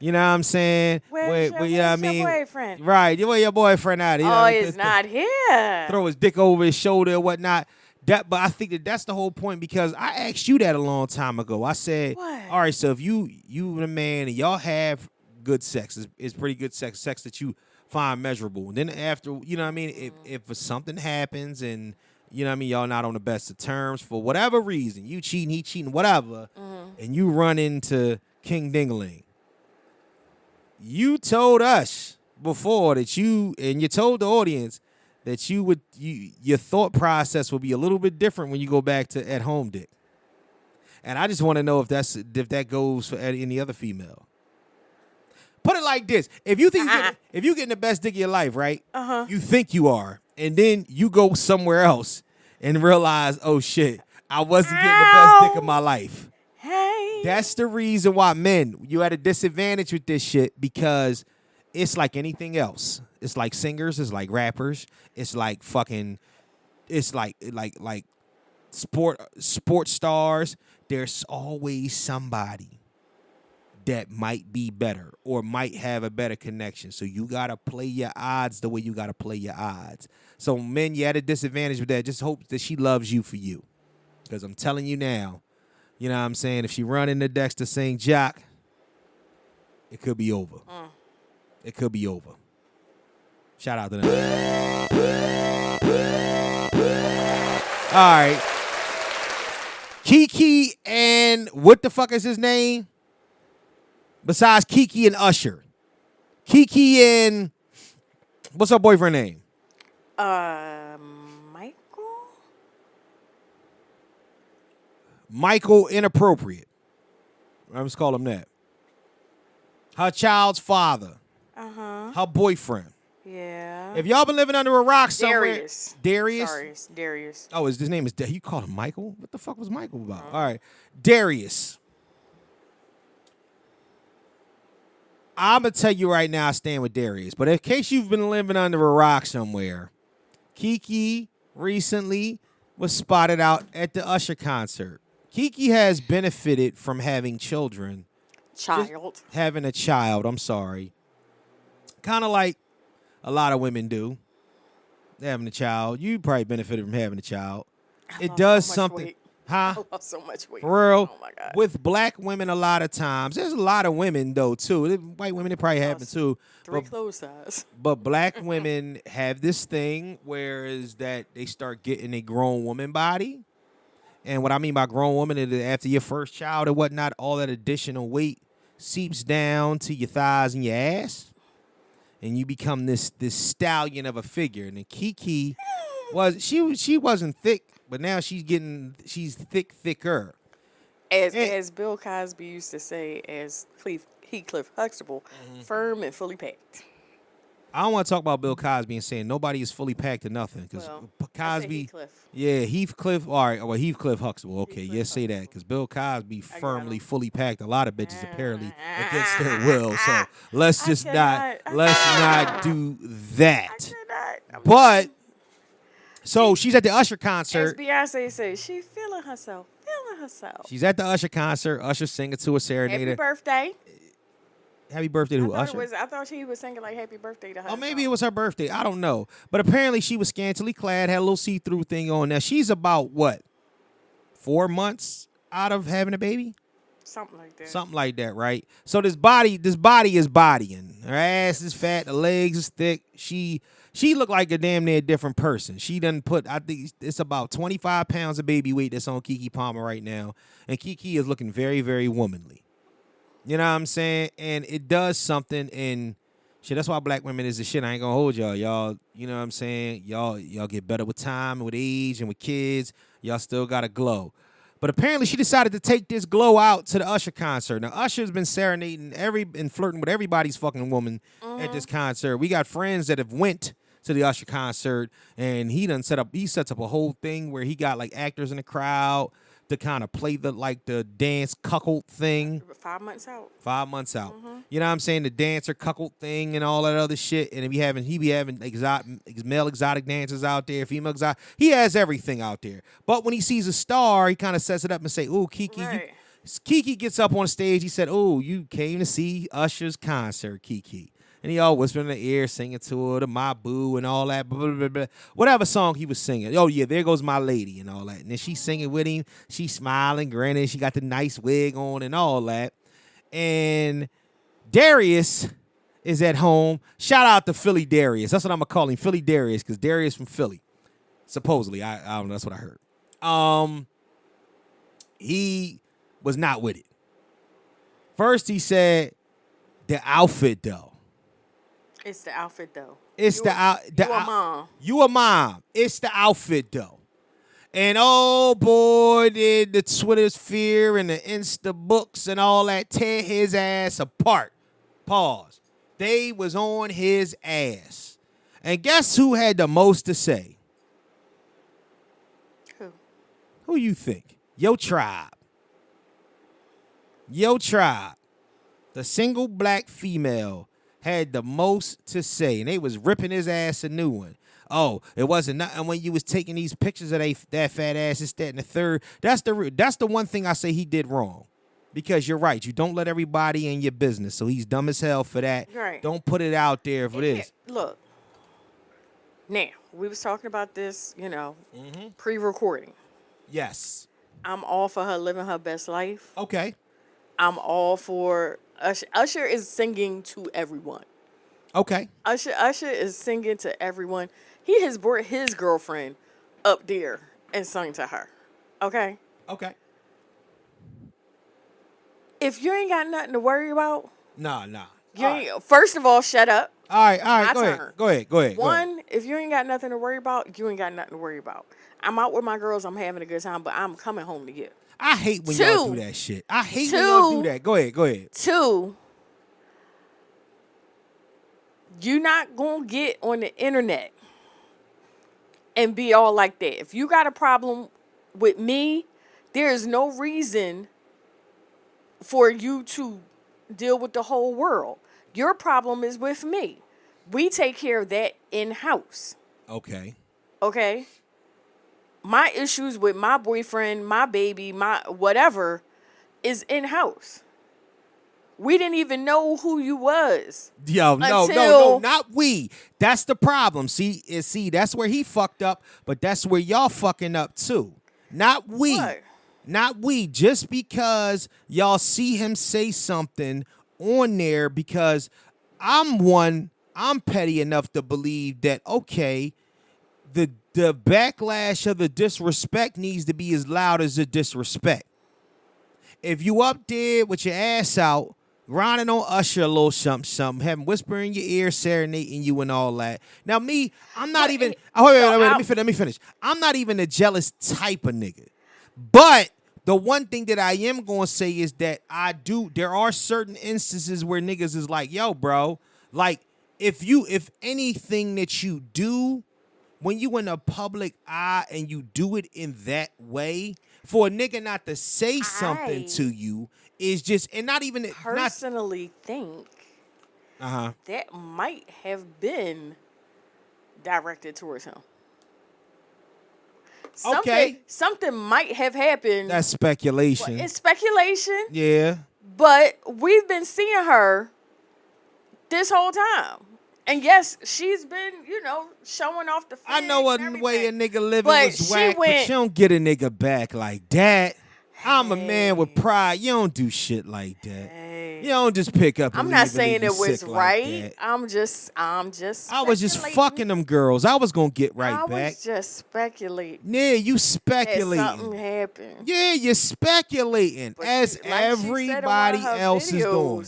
You know what I'm saying? Where's your boyfriend? Right, where your boyfriend at? He's not here. Throw his dick over his shoulder and whatnot. But I think that's the whole point, because I asked you that a long time ago. I said, what? All right, so if you and a man and y'all have good sex, it's pretty good sex that you find measurable. And then after, you know what I mean, if something happens and, you know what I mean, y'all not on the best of terms for whatever reason, you cheating, he cheating, whatever, and you run into King Dingaling. You told us before that you told the audience that your thought process will be a little bit different when you go back to at home dick. And I just want to know if that goes for any other female. Put it like this: if you think if you getting the best dick of your life, right? You think you are, and then you go somewhere else and realize, oh shit, I wasn't getting the best dick of my life. Hey, that's the reason why you at a disadvantage with this shit, because it's like anything else. It's like singers, it's like rappers, it's like fucking, it's like sports stars. There's always somebody that might be better or might have a better connection. So you got to play your odds the way you got to play your odds. So men, you at a disadvantage with that. Just hope that she loves you for you. Because I'm telling you now, you know what I'm saying? If she run into Dexter St. Jock, it could be over. It could be over. Shout out to them. All right. KeKe and what the fuck is his name? Besides KeKe and Usher. KeKe and what's her boyfriend name? Michael? Michael Inappropriate. I'm just call him that. Her child's father. Her boyfriend. Yeah. If y'all been living under a rock somewhere. Darius. Sorry, it's Darius. Oh, his name is you called him Michael? What the fuck was Michael about? All right. Darius. I'm going to tell you right now I stand with Darius. But in case you've been living under a rock somewhere, KeKe recently was spotted out at the Usher concert. KeKe has benefited from having children. Having a child, I'm sorry. Kind of like a lot of women do. Having a child. You probably benefited from having a child. It does something. Weight. Huh? I lost so much weight. For real? Oh, my God. With black women, a lot of times, there's a lot of women, though, too. White women, it probably happen, too. Three clothes size. But black women have this thing where is that they start getting a grown woman body. And what I mean by grown woman is that after your first child or whatnot, all that additional weight seeps down to your thighs and your ass. And you become this stallion of a figure. And then KeKe she wasn't thick, but now she's thicker. As Bill Cosby used to say, as Cliff Huxtable, firm and fully packed. I don't want to talk about Bill Cosby and saying nobody is fully packed or nothing. Because Cosby, Heathcliff. All right, well, Heathcliff Huxtable. Okay, yes, say that. Because Bill Cosby firmly fully packed a lot of bitches apparently against their will. So let's not do that. But so she's at the Usher concert. As Beyonce says, she feeling herself. She's at the Usher concert. Usher singing to a serenader. Happy birthday. Happy birthday to Usher? I thought she was singing like happy birthday to her. Oh, maybe it was her birthday. I don't know. But apparently she was scantily clad, had a little see-through thing on. Now, she's about, 4 months out of having a baby? Something like that. Something like that, right? So this body is bodying. Her ass is fat, the legs is thick. She looked like a damn near different person. She done put, I think it's about 25 pounds of baby weight that's on KeKe Palmer right now. And KeKe is looking very, very womanly. You know what I'm saying? And it does something, and shit, that's why black women is the shit. I ain't gonna hold y'all. Y'all, you know what I'm saying? Y'all get better with time and with age and with kids. Y'all still got a glow. But apparently she decided to take this glow out to the Usher concert. Now, Usher's been serenading and flirting with everybody's fucking woman at this concert. We got friends that have went to the Usher concert, and he sets up a whole thing where he got like actors in the crowd to kind of play the dance cuckold thing. 5 months out. 5 months out. You know what I'm saying? The dancer cuckold thing and all that other shit. And he be having male exotic dancers out there, female exotic. He has everything out there. But when he sees a star, he kind of sets it up and say, "Ooh, KeKe." Right. KeKe gets up on stage. He said, "Oh, you came to see Usher's concert, KeKe." And he all whispered in the ear, singing to her, my boo and all that, blah, blah, blah, blah. Whatever song he was singing. Oh, yeah, there goes my lady and all that. And then she's singing with him. She's smiling, grinning. She got the nice wig on and all that. And Darius is at home. Shout out to Philly Darius. That's what I'm going to call him, Philly Darius, because Darius from Philly. Supposedly. I don't know. That's what I heard. He was not with it. First, he said, the outfit, though. It's the outfit, though. You a mom. You a mom. It's the outfit, though. And oh, boy, did the Twitter sphere and the Insta books and all that tear his ass apart. Pause. They was on his ass. And guess who had the most to say? Who? Who you think? Your tribe. Your tribe. The single black female had the most to say, and they was ripping his ass a new one. Oh, it wasn't nothing when you was taking these pictures of that fat ass, this, that, and the third. That's the one thing I say he did wrong. Because you're right. You don't let everybody in your business. So he's dumb as hell for that. Right. Don't put it out there if it is. Look. Now, we was talking about this, pre-recording. Yes. I'm all for her living her best life. Okay. I'm all for Usher. Usher is singing to everyone. Okay. Usher is singing to everyone. He has brought his girlfriend up there and sung to her. Okay? Okay. If you ain't got nothing to worry about, Nah. first of all, shut up. All right. My Go turn. ahead. Go ahead. One, if you ain't got nothing to worry about, you ain't got nothing to worry about. I'm out with my girls. I'm having a good time, but I'm coming home to you. I hate when y'all do that shit. I hate when y'all do that. Go ahead. Two, you not going to get on the internet and be all like that. If you got a problem with me, there is no reason for you to deal with the whole world. Your problem is with me. We take care of that in-house. Okay. Okay? My issues with my boyfriend, my baby, my whatever is in-house. We didn't even know who you was. Yo, no, not we. That's the problem. See, that's where he fucked up, but that's where y'all fucking up too. Not we. What? Not we. Just because y'all see him say something on there, because I'm petty enough to believe that, okay, the backlash of the disrespect needs to be as loud as the disrespect. If you up there with your ass out, grinding on Usher a little something, having whisper in your ear, serenading you and all that. Now me, I'm not even. Wait, let me finish. I'm not even a jealous type of nigga. But the one thing that I am going to say is that there are certain instances where niggas is like, yo, bro, like if anything that you do, when you in a public eye and you do it in that way, for a nigga not to say something to you is just, and not even personally think that might have been directed towards him. Something might have happened. That's speculation. Well, it's speculation. Yeah. But we've been seeing her this whole time. And yes, she's been, showing off the face. I know a way a nigga living was whack, but you don't get a nigga back like that. I'm a man with pride. You don't do shit like that. You don't just pick up and I'm not saying it was right. Like I'm just I was just fucking them girls. I was gonna get right back. I was just speculating. Yeah, you speculating. Something happened. Yeah, you're speculating. But as everybody else is doing.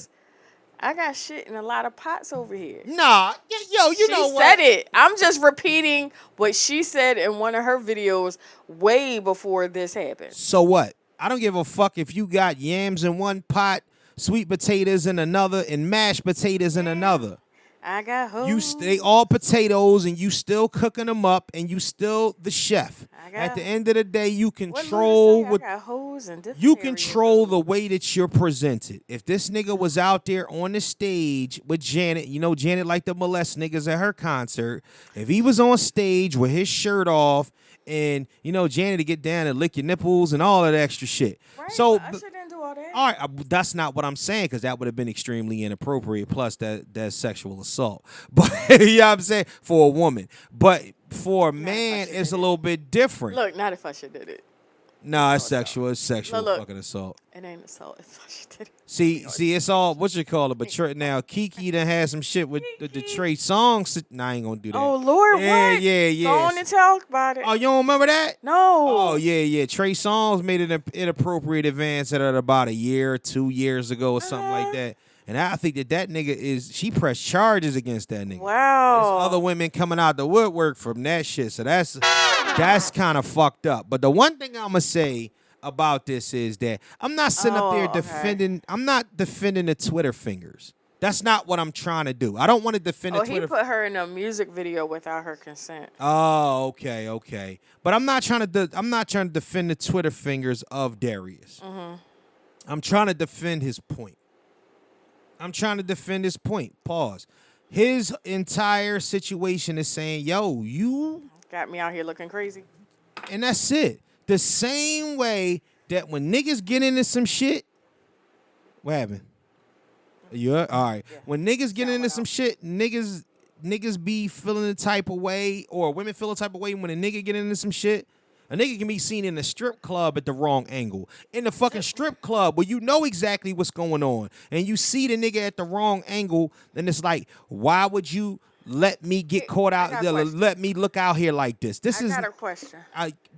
I got shit in a lot of pots over here. Nah, yo, you know what? She said it. I'm just repeating what she said in one of her videos way before this happened. So what? I don't give a fuck if you got yams in one pot, sweet potatoes in another, and mashed potatoes in another. I got hoes. They all potatoes, and you still cooking them up, and you still the chef. At the end of the day, you control what I got hoes and you control the way that you're presented. If this nigga was out there on the stage with Janet, Janet like to molest niggas at her concert. If he was on stage with his shirt off, and Janet to get down and lick your nipples and all that extra shit. Right, so I shouldn't do all that. All right, that's not what I'm saying, because that would have been extremely inappropriate. Plus, that's sexual assault. But you know what I'm saying, for a woman. But for a man, it's a little bit different. Look, not if Usher did it. No, it's sexual. It's sexual fucking assault. It ain't assault if Usher did it. See, it's all what you call it. But now KeKe done had some shit with the Trey Songz. Nah, I ain't gonna do that. Oh Lord, yeah, what? Yeah. Go on and talk about it. Oh, you don't remember that? No. Oh yeah. Trey Songz made an inappropriate advance at it about a year or 2 years ago or something like that. And I think that nigga she pressed charges against that nigga. Wow. There's other women coming out the woodwork from that shit. So that's kind of fucked up. But the one thing I'm gonna say about this is that I'm not sitting up there defending. I'm not defending the Twitter fingers. That's not what I'm trying to do. I don't want to defend the Twitter. He put her in a music video without her consent. Oh, okay. But I'm not trying to defend the Twitter fingers of Darius. Mm-hmm. I'm trying to defend his point. Pause. His entire situation is saying, yo, you got me out here looking crazy. And that's it. The same way that when niggas get into some shit What happened? You all right? Yeah. When niggas get Sound into went some out. shit, niggas be feeling the type of way, or women feel the type of way when a nigga get into some shit. A nigga can be seen in a strip club at the wrong angle. In the fucking strip club where you know exactly what's going on. And you see the nigga at the wrong angle, then it's like, why would you let me get caught I out got a there? question. Let me look out here like this. This I is got a question.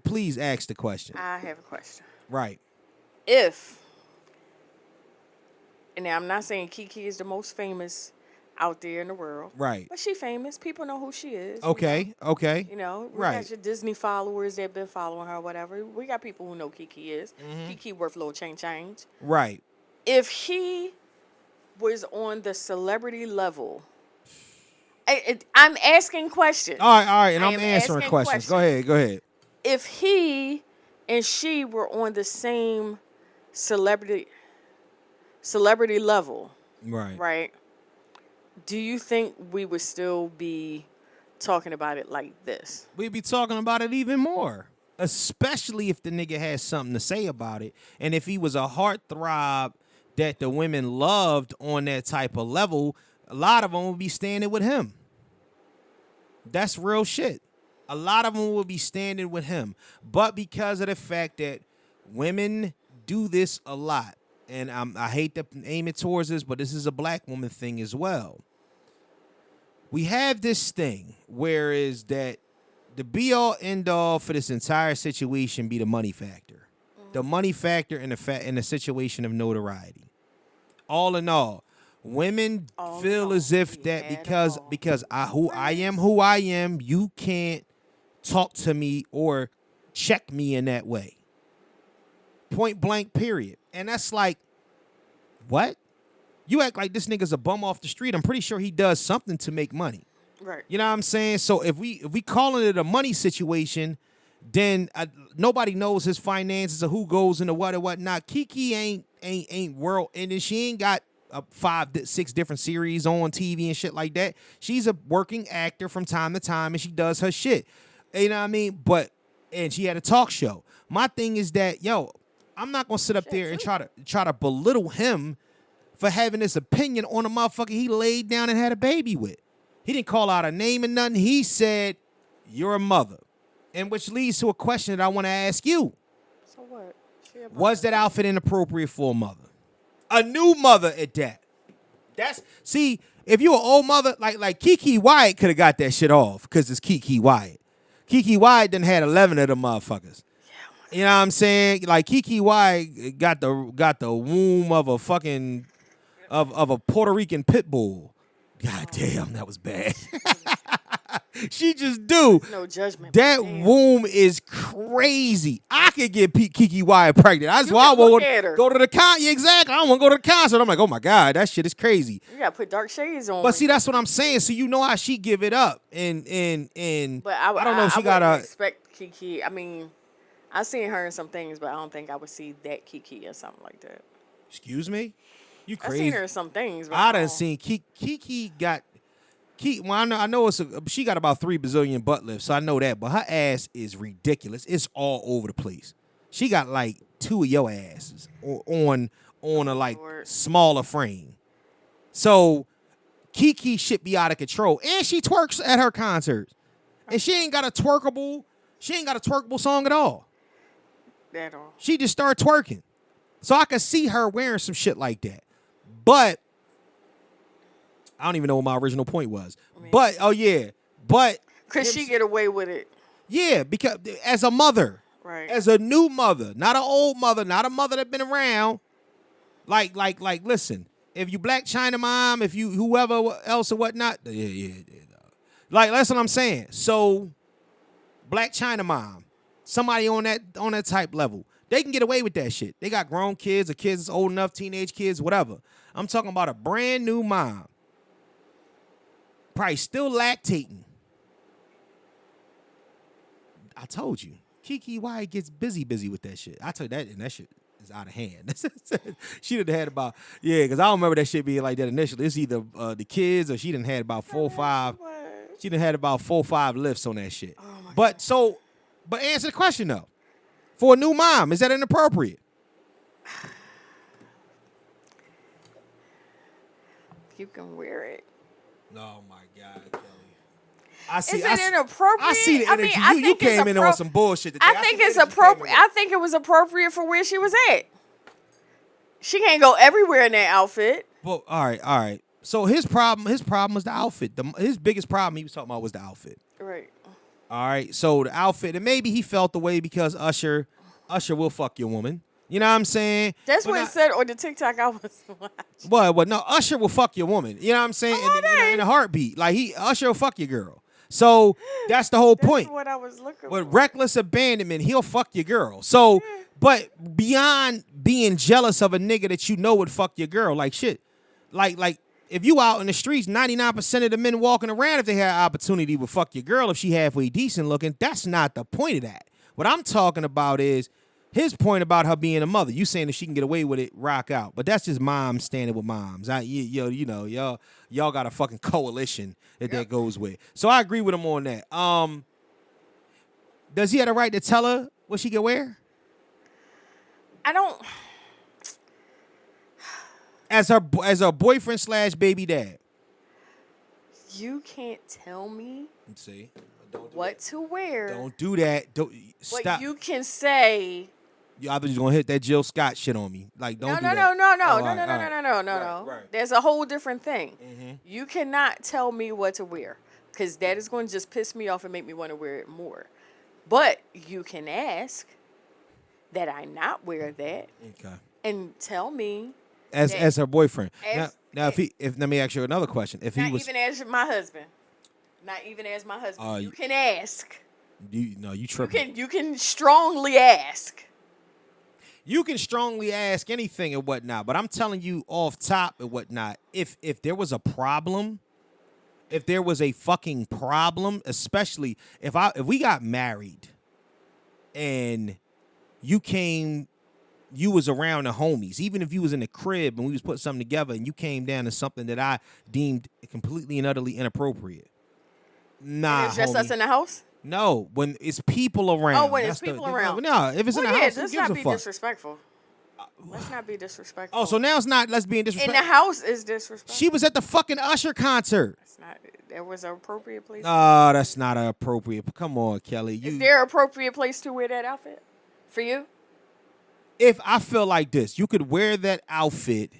please ask the question. I have a question. Right. If, and I'm not saying KeKe is the most famous out there in the world. Right. But she famous. People know who she is. Okay. Okay. You know, we Right. got your Disney followers that been following her, whatever. We got people who know KeKe is. Mm-hmm. KeKe worth a little change. Right. If he was on the celebrity level, I'm asking questions. All right, and I I'm am answering asking questions. Go questions. ahead. If he and she were on the same celebrity level, Right. right? Do you think we would still be talking about it like this? We'd be talking about it even more, especially if the nigga has something to say about it, and if he was a heartthrob that the women loved on that type of level, a lot of them would be standing with him. That's real shit. A lot of them will be standing with him, but because of the fact that women do this a lot, and I hate to aim it towards this, but this is a black woman thing as well. We have this thing, whereas that the be-all, end-all for this entire situation be the money factor. The money factor in the situation of notoriety. All in all, women feel as if that because I am who I am, you can't talk to me or check me in that way. Point blank, period. And that's like, what? You act like this nigga's a bum off the street. I'm pretty sure he does something to make money. Right. You know what I'm saying? So if we calling it a money situation, then nobody knows his finances or who goes into what and whatnot. KeKe ain't world, and then she ain't got 5-6 different series on TV and shit like that. She's a working actor from time to time, and she does her shit. You know what I mean? And she had a talk show. My thing is that, I'm not gonna sit up there and try to belittle him for having this opinion on a motherfucker he laid down and had a baby with. He didn't call out a name and nothing. He said, "You're a mother," and which leads to a question that I want to ask you. So what? Was that outfit inappropriate for a mother? A new mother at that. See, if you're an old mother, like KeKe Wyatt could have got that shit off because it's KeKe Wyatt. KeKe Wyatt done had 11 of them motherfuckers. You know what I'm saying? Like KeKe Wyatt got the womb of a fucking of a Puerto Rican pit bull. God damn, that was bad. She just do. No judgment. That womb is crazy. I could get KeKe Wyatt pregnant. That's why I won't go to the concert. Yeah, exactly. I don't want to go to the concert. I'm like, oh my God, that shit is crazy. You gotta put dark shades on. But see, that's what I'm saying. So you know how she give it up, and But I don't know if she got a respect KeKe. I mean, I seen her in some things, but I don't think I would see that KeKe or something like that. Excuse me? You I crazy? seen her in some things. But I done seen KeKe got. Well, I know she got about 3 bazillion butt lifts, so I know that. But her ass is ridiculous. It's all over the place. She got like 2 of your asses on a like smaller frame. So KeKe shit be out of control, and she twerks at her concerts, and she ain't got a twerkable song at all. At all. She just started twerking, so I could see her wearing some shit like that, but. I don't even know what my original point was. But could she get away with it? Yeah, because as a mother, right? As a new mother, not an old mother, not a mother that been around. Like, listen, if you Black China mom, if you whoever else or whatnot, yeah. Like that's what I'm saying. So, Black China mom, somebody on that type level, they can get away with that shit. They got grown kids or kids that's old enough, teenage kids, whatever. I'm talking about a brand new mom. Probably still lactating. I told you. KeKe Wyatt gets busy with that shit. I tell you that, and that shit is out of hand. She done had about, because I don't remember that shit being like that initially. It's either the kids or she done had about 4 or 5. She done had about 4 or 5 lifts on that shit. Oh but answer the question though. For a new mom, is that inappropriate? You can wear it. Oh my God, Kelly. I see. Is it inappropriate? I see the energy. I you think it's came in on some bullshit today. I think it's appropriate. I think it was appropriate for where she was at. She can't go everywhere in that outfit. Well, all right. So his problem was the outfit. His biggest problem he was talking about was the outfit. Right. All right. So the outfit, and maybe he felt the way because Usher will fuck your woman. You know what I'm saying? That's what it said on the TikTok I was watching. Well, no, Usher will fuck your woman. You know what I'm saying? In a heartbeat. Like Usher will fuck your girl. So that's the whole point. That's what I was looking for. With reckless abandonment, he'll fuck your girl. So, but beyond being jealous of a nigga that you know would fuck your girl, like shit, like if you out in the streets, 99% of the men walking around, if they had an opportunity, would fuck your girl if she halfway decent looking. That's not the point of that. What I'm talking about is his point about her being a mother. You saying if she can get away with it, rock out. But that's just moms standing with moms. Y'all got a fucking coalition that goes with. So I agree with him on that. Does he have the right to tell her what she can wear? I don't. As her boyfriend / baby dad. You can't tell me Let's see. what to wear. Don't do that. Don't stop. But you can say. I was just gonna hit that Jill Scott shit on me. Like, don't do that. No. Right. There's a whole different thing. Mm-hmm. You cannot tell me what to wear because that is going to just piss me off and make me want to wear it more. But you can ask that I not wear that. Okay. And tell me. As her boyfriend. Now if let me ask you another question. If he was even as my husband. Not even as my husband. You can ask. You tripping. You can strongly ask. You can strongly ask anything and whatnot, but I'm telling you off top and whatnot, if there was a problem, if there was a fucking problem, especially if we got married and you was around the homies, even if you was in the crib and we was putting something together and you came down to something that I deemed completely and utterly inappropriate. Nah, and it's just us in the house? No, when it's people around. Oh, when it's people around. No, if it's in the house, let's not be disrespectful. Let's not be disrespectful. Oh, so now it's not let's be disrespectful. In the house is disrespectful. She was at the fucking Usher concert. There was an appropriate place. Oh, that's not an appropriate. Come on, Kelly. Is there an appropriate place to wear that outfit for you? If I feel like this, you could wear that outfit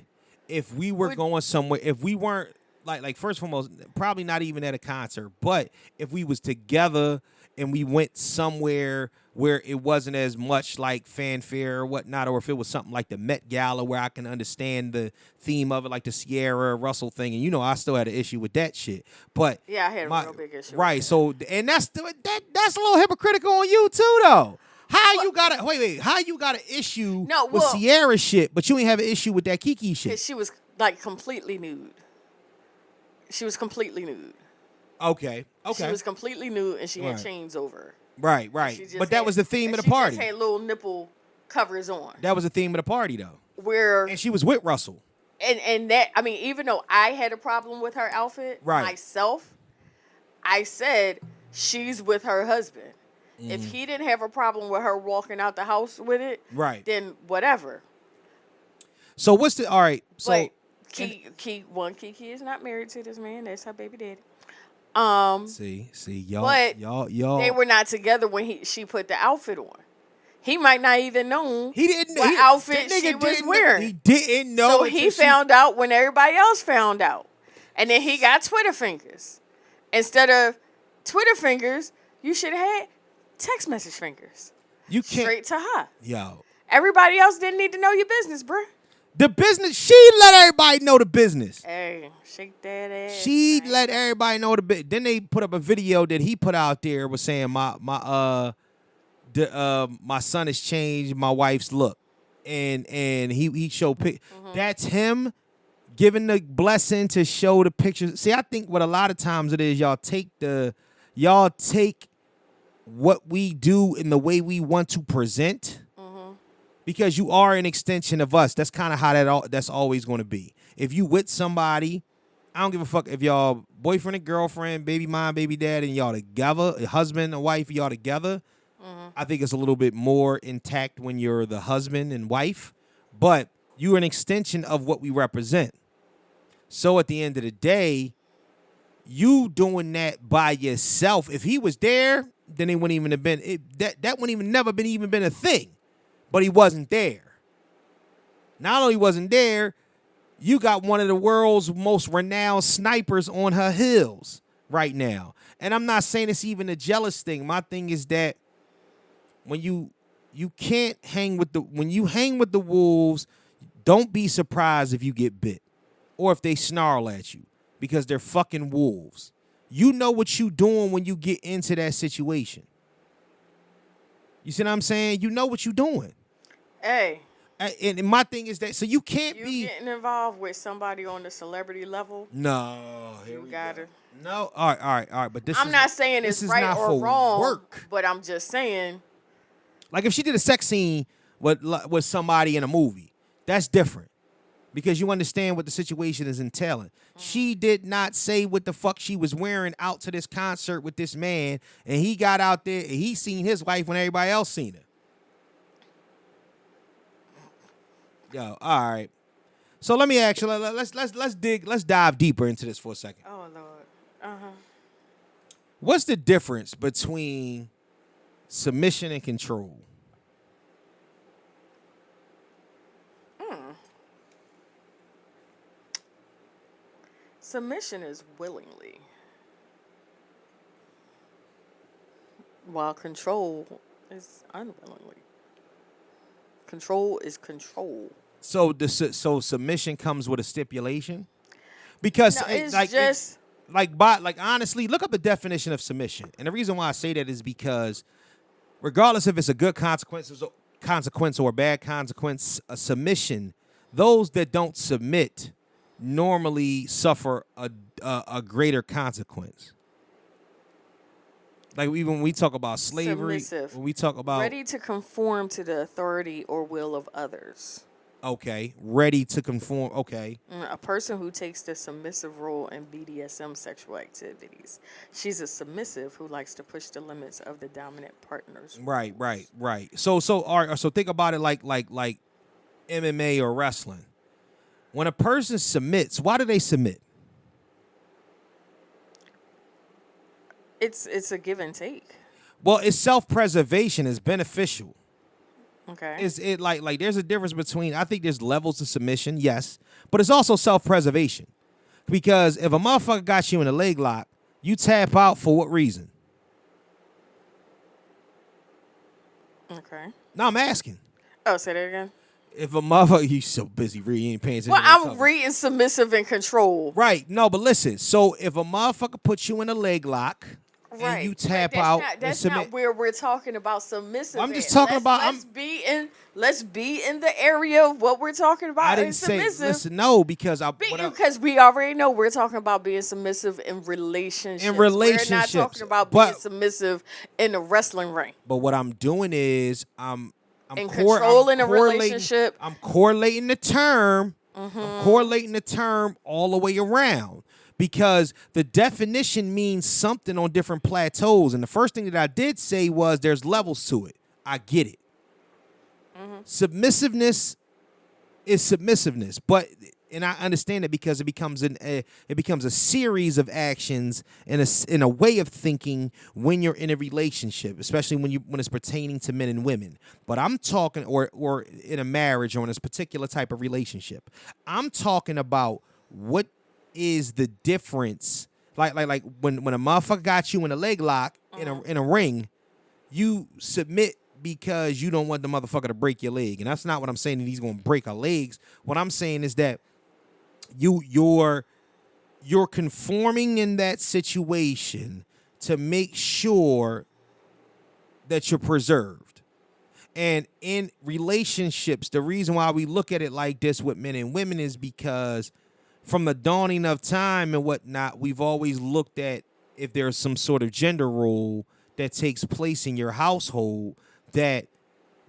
if we were going somewhere. If we weren't like first and foremost, probably not even at a concert, but if we was together and we went somewhere where it wasn't as much like fanfare or whatnot, or if it was something like the Met Gala where I can understand the theme of it, like the Sierra Russell thing, and I still had an issue with that shit. But yeah, I had a real big issue. Right, so and that's a little hypocritical on you too, though. How you got an issue with Sierra shit, but you ain't have an issue with that KeKe shit? Because she was like completely nude. She was completely nude. Okay. She was completely nude and she had chains over her. Right. But that was the theme of the party. She just had little nipple covers on. That was the theme of the party, though. And she was with Russell. And that, I mean, even though I had a problem with her outfit myself, I said she's with her husband. If he didn't have a problem with her walking out the house with it, then whatever. So what's all right? So but KeKe is not married to this man. That's her baby daddy. See, y'all. They were not together when she put the outfit on. He might not even know what outfit she was wearing. He didn't know. So he found out when everybody else found out, and then he got Twitter fingers. Instead of Twitter fingers, you should have had text message fingers. You can't straight to her. Yo. Everybody else didn't need to know your business, bruh. The business, she let everybody know the business. Hey, shake that ass. She let everybody know the business. Then they put up a video that he put out there was saying my son has changed my wife's look, and he showed That's him giving the blessing to show the pictures. See, I think what a lot of times it is y'all take what we do in the way we want to present. Because you are an extension of us. That's kind of how that's always going to be. If you with somebody, I don't give a fuck if y'all boyfriend and girlfriend, baby mom, baby dad, and y'all together, a husband and wife, y'all together. I think it's a little bit more intact when you're the husband and wife. But you're an extension of what we represent. So at the end of the day, you doing that by yourself. If he was there, then it wouldn't even have been that wouldn't even never been even been a thing. But he wasn't there. Not only wasn't there, you got one of the world's most renowned snipers on her heels right now. And I'm not saying it's even a jealous thing. My thing is that when you can't hang with when you hang with the wolves, don't be surprised if you get bit or if they snarl at you because they're fucking wolves. You know what you doing when you get into that situation. You see what I'm saying? You know what you doing. Hey. And my thing is that, so you can't be getting involved with somebody on the celebrity level. No, you gotta. No, all right. But I'm not saying it's right or wrong. Work. But I'm just saying. Like if she did a sex scene with somebody in a movie, that's different because you understand what the situation is entailing. She did not say what the fuck she was wearing out to this concert with this man, and he got out there and he seen his wife when everybody else seen her. Yo, all right. So let me ask you. Let's dive deeper into this for a second. Oh Lord. What's the difference between submission and control? Submission is willingly, while control is unwillingly. Control is control. So submission comes with a stipulation, because no, it's honestly, look up the definition of submission, and the reason why I say that is because regardless if it's a good consequence or a bad consequence, a submission, those that don't submit normally suffer a greater consequence. Like even when we talk about slavery, submissive, when we talk about ready to conform to the authority or will of others. Okay, ready to conform. Okay. A person who takes the submissive role in BDSM sexual activities. She's a submissive who likes to push the limits of the dominant partners. Right. So think about it like MMA or wrestling. When a person submits, why do they submit? It's a give and take. Well, it's self-preservation. It's beneficial. Okay. Is it like there's a difference between, I think there's levels of submission, yes, but it's also self-preservation. Because if a motherfucker got you in a leg lock, you tap out for what reason? Okay. No, I'm asking. Oh, say that again. If a motherfucker, you so busy reading, you ain't paying attention. Well, I'm reading submissive and control. Right. No, but listen. So if a motherfucker puts you in a leg lock and you tap out, that's not where we're talking about submissive. I'm just talking about. Let's be in the area of what we're talking about. I didn't say. Listen, no, because because we already know we're talking about being submissive in relationships. In relationships, we're not talking about being submissive in the wrestling ring. But what I'm doing is I'm controlling a relationship. I'm correlating the term. Mm-hmm. I'm correlating the term all the way around because the definition means something on different plateaus. And the first thing that I did say was there's levels to it. I get it. Mm-hmm. Submissiveness is submissiveness, and I understand it because it becomes a series of actions in a way of thinking when you're in a relationship, especially when it's pertaining to men and women. But I'm talking or in a marriage or in this particular type of relationship. I'm talking about what is the difference. Like when a motherfucker got you in a leg lock in a ring, you submit because you don't want the motherfucker to break your leg. And that's not what I'm saying that he's going to break our legs. What I'm saying is that you're conforming in that situation to make sure that you're preserved. And in relationships, the reason why we look at it like this with men and women is because from the dawning of time and whatnot, we've always looked at if there's some sort of gender role that takes place in your household, that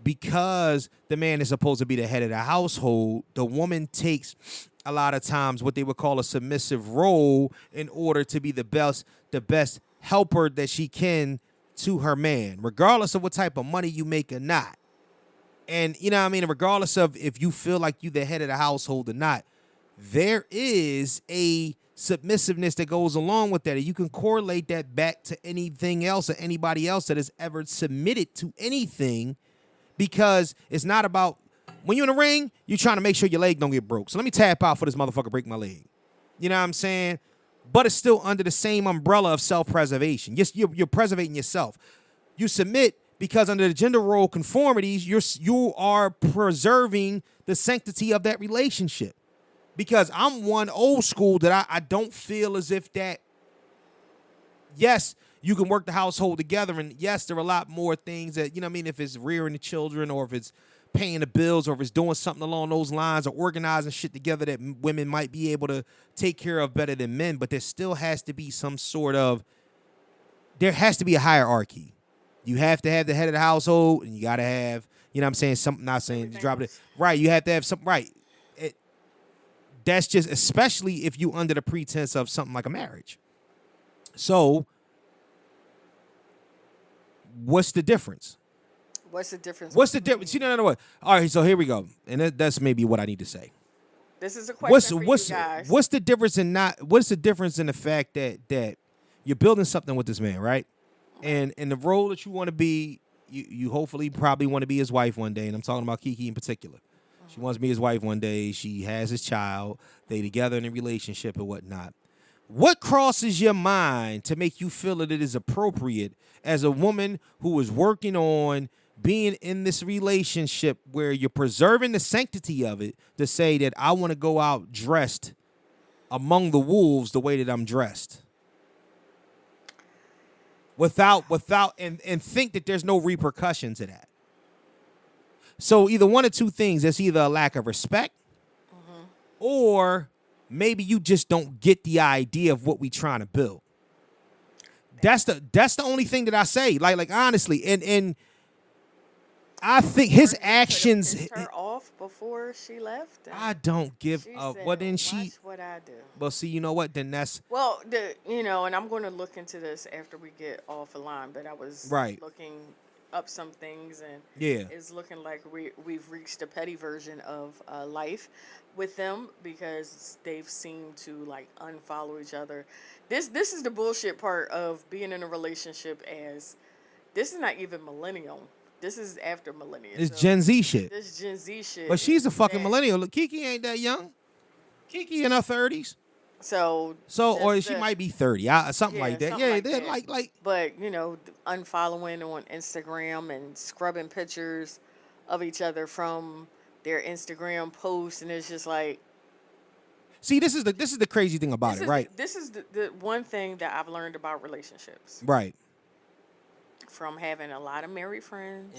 because the man is supposed to be the head of the household, the woman takes a lot of times what they would call a submissive role in order to be the best helper that she can to her man, regardless of what type of money you make or not. And you know what I mean? Regardless of if you feel like you the head of the household or not, there is a submissiveness that goes along with that. And you can correlate that back to anything else or anybody else that has ever submitted to anything, because it's not about, when you're in the ring, you're trying to make sure your leg don't get broke. So let me tap out for this motherfucker, break my leg. You know what I'm saying? But it's still under the same umbrella of self-preservation. Yes, you're preservating yourself. You submit because under the gender role conformities, you are preserving the sanctity of that relationship. Because I'm one old school that I don't feel as if that, yes, you can work the household together, and yes, there are a lot more things that, you know what I mean, if it's rearing the children or if it's paying the bills or if it's doing something along those lines or organizing shit together that women might be able to take care of better than men, but there still has to be some sort of, there has to be a hierarchy. You have to have the head of the household, and you got to have, you know what I'm saying, something, not saying to drop it, right, you have to have something, right. That's just, especially if you under the pretense of something like a marriage. So, what's the difference? What's the difference? What's the difference? See, no. All right, so here we go, and that's maybe what I need to say. This is a question for you guys. What's the difference in the fact that you're building something with this man, right? And the role that you want to be, you hopefully probably want to be his wife one day, and I'm talking about KeKe in particular. She wants to be his wife one day. She has his child. They together in a relationship and whatnot. What crosses your mind to make you feel that it is appropriate as a woman who is working on being in this relationship where you're preserving the sanctity of it to say that I want to go out dressed among the wolves the way that I'm dressed? Without and think that there's no repercussion to that. So either one of two things. It's either a lack of respect, or maybe you just don't get the idea of what we trying to build. That's the only thing that I say. Like honestly, and I think his actions pissed her off before she left. I don't give up. Said, Well, then she. Watch what I do. Well, see, you know what? Then that's Well, and I'm going to look into this after we get off the line. But I was looking up some things, and it's looking like we've reached a petty version of life with them, because they've seemed to like unfollow each other. This is the bullshit part of being in a relationship. As this is not even millennial. This is after millennial. It's Gen Z shit. This Gen Z shit. But she's a fucking millennial. Look, KeKe ain't that young. KeKe in her 30s. So or she might be 30, something like that. Yeah, they're like. But unfollowing on Instagram and scrubbing pictures of each other from their Instagram posts, and it's just like. See, this is the crazy thing about it, right? This is the one thing that I've learned about relationships, right? From having a lot of married friends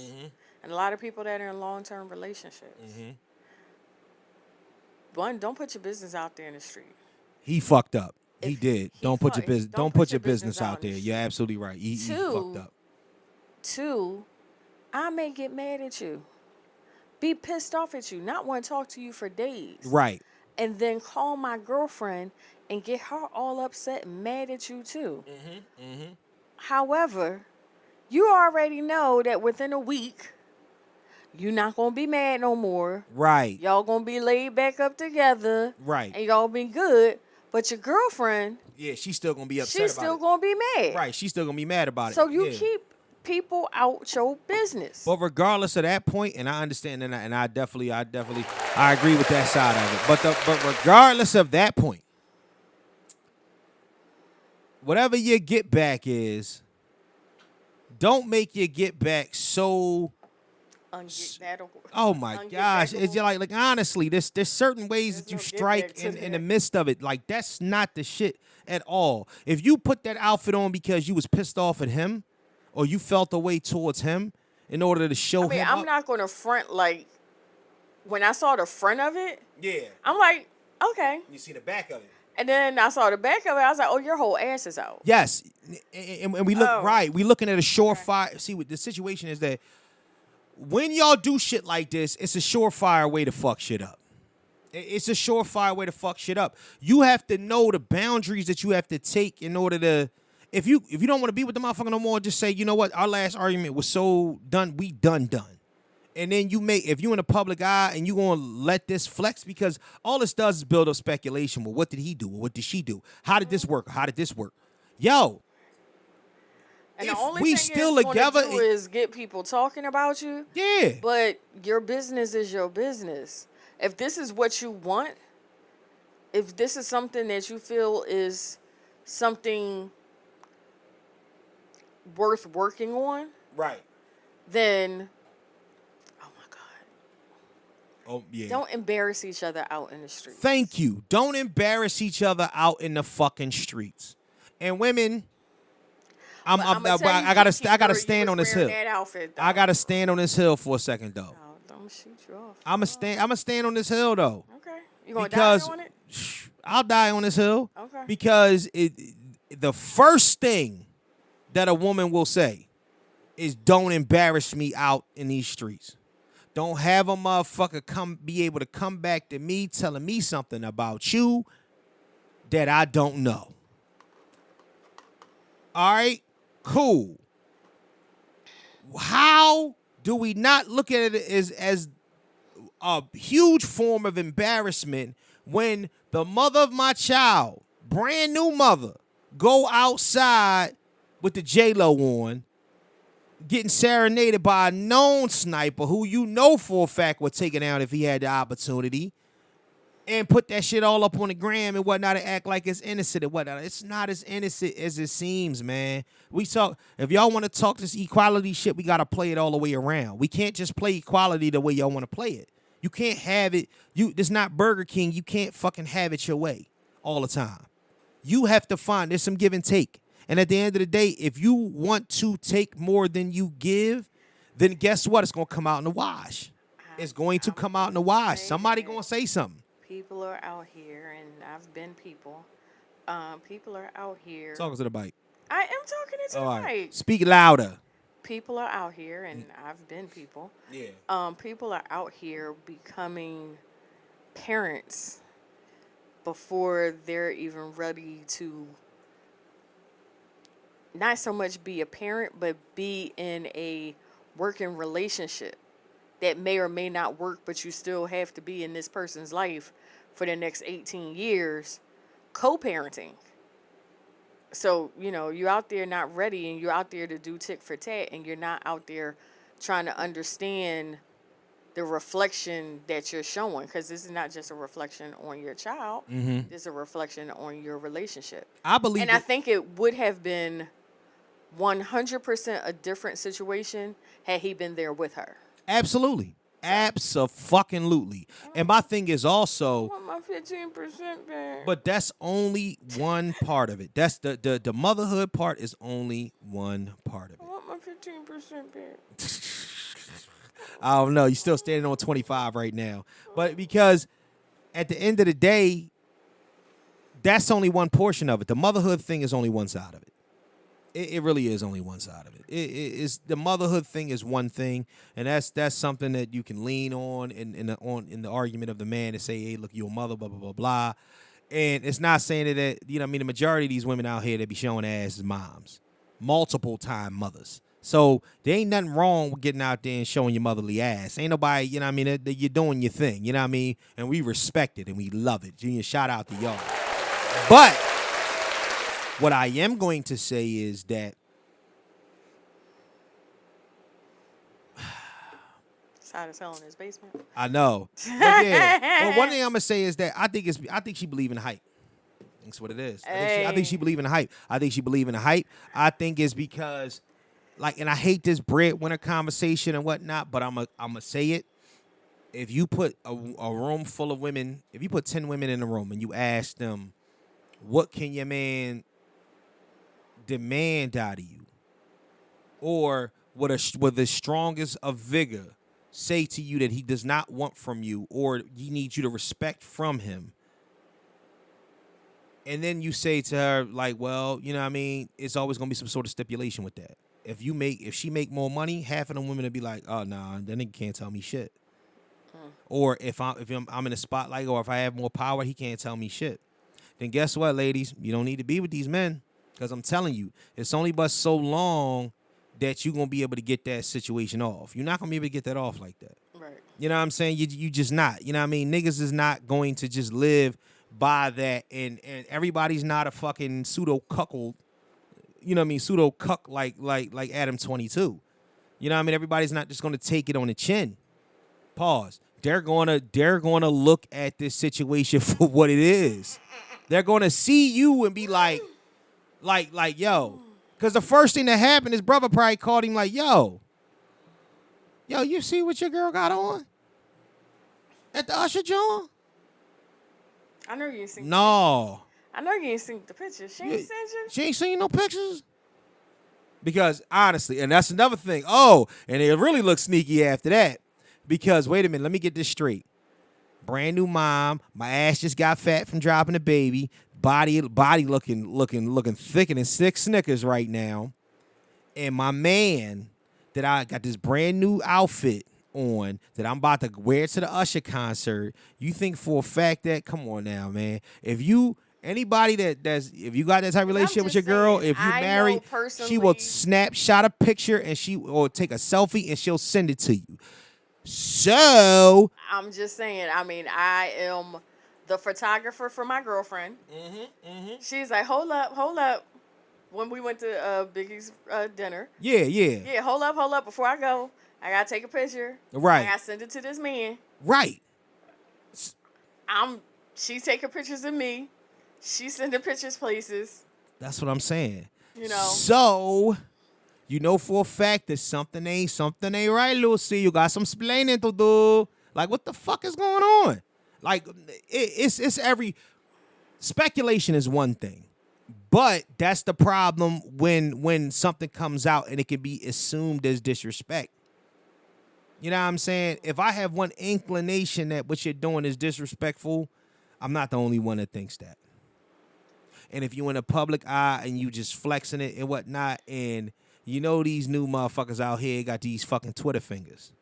and a lot of people that are in long-term relationships. One, don't put your business out there in the street. He fucked up. He did. Don't put your business out there. You're absolutely right. He fucked up. Two, I may get mad at you. Be pissed off at you. Not want to talk to you for days. Right. And then call my girlfriend and get her all upset and mad at you too. However, you already know that within a week, you're not going to be mad no more. Right. Y'all going to be laid back up together. Right. And y'all be good. But your girlfriend. Yeah, she's still going to be upset she's still going to be mad. Right. She's still going to be mad about it. So you keep people out your business. But regardless of that point, and I understand, and I definitely agree with that side of it. But regardless of that point, whatever your get back is, don't make your get back so. Oh my gosh! It's just like honestly, there's certain ways that you strike in the midst of it. Like that's not the shit at all. If you put that outfit on because you was pissed off at him, or you felt a way towards him in order to show him. I'm not going to front like when I saw the front of it. Yeah. I'm like, okay. You see the back of it. And then I saw the back of it. I was like, oh, your whole ass is out. Yes, and we look right. We looking at a surefire. See, what the situation is that. When y'all do shit like this, it's a surefire way to fuck shit up. It's a surefire way to fuck shit up. You have to know the boundaries that you have to take in order to. If you don't want to be with the motherfucker no more, just say, you know what, our last argument was so done. We done. And then if you in the public eye and you gonna let this flex, because all this does is build up speculation. Well, what did he do? Or what did she do? How did this work? How did this work? Yo, And if the only we thing still it's together, gonna do is get people talking about you. yeah. But your business is your business. If this is what you want, if this is something that you feel is something worth working on, Right. then, oh my God. Oh yeah. Don't embarrass each other out in the streets. Thank you. Don't embarrass each other out in the fucking streets. And women, I gotta stand on this hill. I gotta stand on this hill for a second though. Oh, don't shoot you off. I'ma stand on this hill though. Okay. You gonna Because die on it? I'll die on this hill. Okay. Because the first thing that a woman will say is, don't embarrass me out in these streets. Don't have a motherfucker be able to come back to me telling me something about you that I don't know. All right? Cool. How do we not look at it as a huge form of embarrassment when the mother of my child, brand new mother, go outside with the J-Lo on, getting serenaded by a known sniper who you know for a fact would take it out if he had the opportunity, and put that shit all up on the gram and whatnot and act like it's innocent and whatnot. It's not as innocent as it seems, man. If y'all want to talk this equality shit, we got to play it all the way around. We can't just play equality the way y'all want to play it. You can't have it. It's not Burger King. You can't fucking have it your way all the time. You have to there's some give and take. And at the end of the day, if you want to take more than you give, then guess what? It's going to come out in the wash. It's going to come out in the wash. Somebody going to say something. People are out here, and I've been people. People are out here. Talking to the mic. I am talking to the mic. Speak louder. People are out here, and I've been people. Yeah. People are out here becoming parents before they're even ready to not so much be a parent, but be in a working relationship that may or may not work, but you still have to be in this person's life for the next 18 years, co-parenting. So, you're out there not ready, and you're out there to do tick for tat, and you're not out there trying to understand the reflection that you're showing, because this is not just a reflection on your child. Mm-hmm. This is a reflection on your relationship. I believe And I think it would have been 100% a different situation had he been there with her. Absolutely. Abso-fucking-lutely. And my thing is also, I want my 15% back. but that's only one part of it. That's the motherhood part is only one part of it. I want my 15% back. I don't know. You're still standing on 25 right now. But because at the end of the day, that's only one portion of it. The motherhood thing is only one side of it. It really is only one side of it. It's the motherhood thing is one thing, and that's something that you can lean on in the argument of the man and say, hey, look, you're a mother, blah blah blah blah. And it's not saying that the majority of these women out here that be showing ass is moms, multiple time mothers. So there ain't nothing wrong with getting out there and showing your motherly ass. Ain't nobody, you're doing your thing, and we respect it and we love it. Junior, shout out to y'all. But what I am going to say is that It's hot as hell in his basement. I know. But yeah. But one thing I'm gonna say is that I think she believe in the hype. That's what it is. I think she believe in the hype. I think it's because, and I hate this breadwinner conversation and whatnot, but I'm gonna say it. If you put a room full of women, if you put 10 women in a room and you ask them, what can your man demand out of you, or with the strongest of vigor say to you that he does not want from you, or he needs you to respect from him, and then you say to her well, it's always gonna be some sort of stipulation with that. If she make more money, half of them women will be like, oh nah, that nigga can't tell me shit. Or if I'm in a spotlight, or if I have more power, he can't tell me shit. Then guess what, ladies? You don't need to be with these men. Because I'm telling you, it's only but so long that you're gonna be able to get that situation off. You're not gonna be able to get that off like that. Right. You know what I'm saying? You just not. You know what I mean? Niggas is not going to just live by that, and everybody's not a fucking pseudo cuckold. You know what I mean? Pseudo cuck like Adam 22. You know what I mean? Everybody's not just gonna take it on the chin. Pause. They're gonna look at this situation for what it is. They're gonna see you and be like, yo. Because the first thing that happened, his brother probably called him like, yo, you see what your girl got on? At the Usher joint? I know you ain't seen. No. I know you ain't seen the pictures. She ain't sent you. She ain't seen no pictures? Because honestly, and that's another thing. Oh, and it really looks sneaky after that. Because wait a minute, let me get this straight. Brand new mom, my ass just got fat from dropping a baby. Body looking thicker than 6 Snickers right now. And my man that I got this brand new outfit on that I'm about to wear to the Usher concert. You think for a fact that, come on now, man. If you got that type of relationship with your girl, if you married, she will snapshot a picture and she will take a selfie and she'll send it to you. So I'm just saying. I mean, I am the photographer for my girlfriend. She's like, hold up. When we went to Biggie's dinner. Yeah. Hold up. Before I go, I gotta take a picture. Right. I gotta send it to this man. Right. She's taking pictures of me. She's sending pictures places. That's what I'm saying. You know. So, you know for a fact that something ain't right, Lucy. You got some splaining to do. Like, what the fuck is going on? Like, it's every speculation is one thing, but that's the problem when something comes out and it can be assumed as disrespect. You know what I'm saying? If I have one inclination that what you're doing is disrespectful, I'm not the only one that thinks that. And if you're in a public eye and you just flexing it and whatnot, and you know these new motherfuckers out here got these fucking Twitter fingers.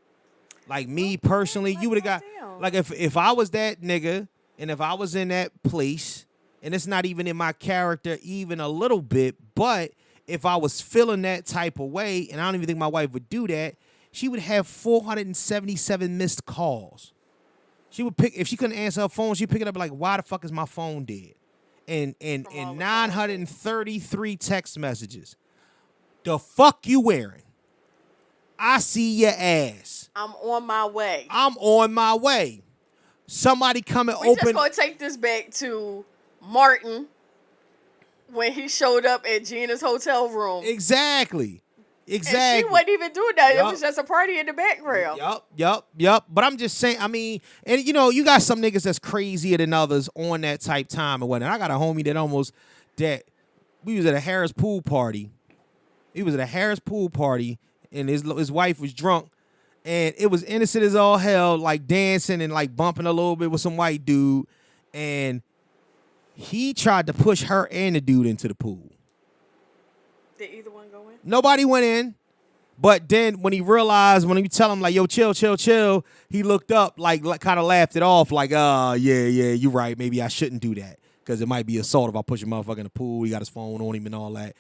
Like me personally, you would have got, like if I was that nigga and if I was in that place, and it's not even in my character even a little bit, but if I was feeling that type of way, and I don't even think my wife would do that, she would have 477 missed calls. She would pick, if she couldn't answer her phone, she'd pick it up like, why the fuck is my phone dead? And 933 text messages. The fuck you wearing? I see your ass. I'm on my way. Somebody come and open. We just gonna take this back to Martin when he showed up at Gina's hotel room. Exactly. And she wasn't even doing that. Yep. It was just a party in the background. Yup. But I'm just saying, I mean, and you know, you got some niggas that's crazier than others on that type time and whatnot. I got a homie that we was at a Harris pool party. He was at a Harris pool party and his wife was drunk. And it was innocent as all hell, like dancing and like bumping a little bit with some white dude. And he tried to push her and the dude into the pool. Did either one go in? Nobody went in. But then when he realized, when you tell him like, yo, chill, he looked up, like kind of laughed it off, like, yeah, you're right. Maybe I shouldn't do that because it might be assault if I push a motherfucker in the pool. He got his phone on him and all that.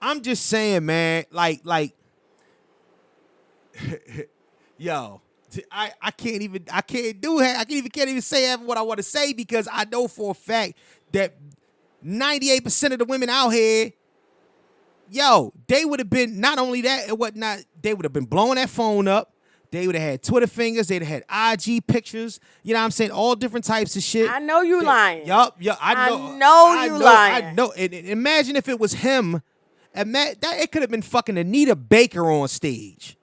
I'm just saying, man, like, yo, I can't even say half what I want to say because I know for a fact that 98% of the women out here, yo, they would have been, not only that and whatnot, they would have been blowing that phone up. They would have had Twitter fingers. They'd have had IG pictures. You know what I'm saying? All different types of shit. I know you lying. Yup. I know. Lying. I know. And imagine if it was him. It could have been fucking Anita Baker on stage.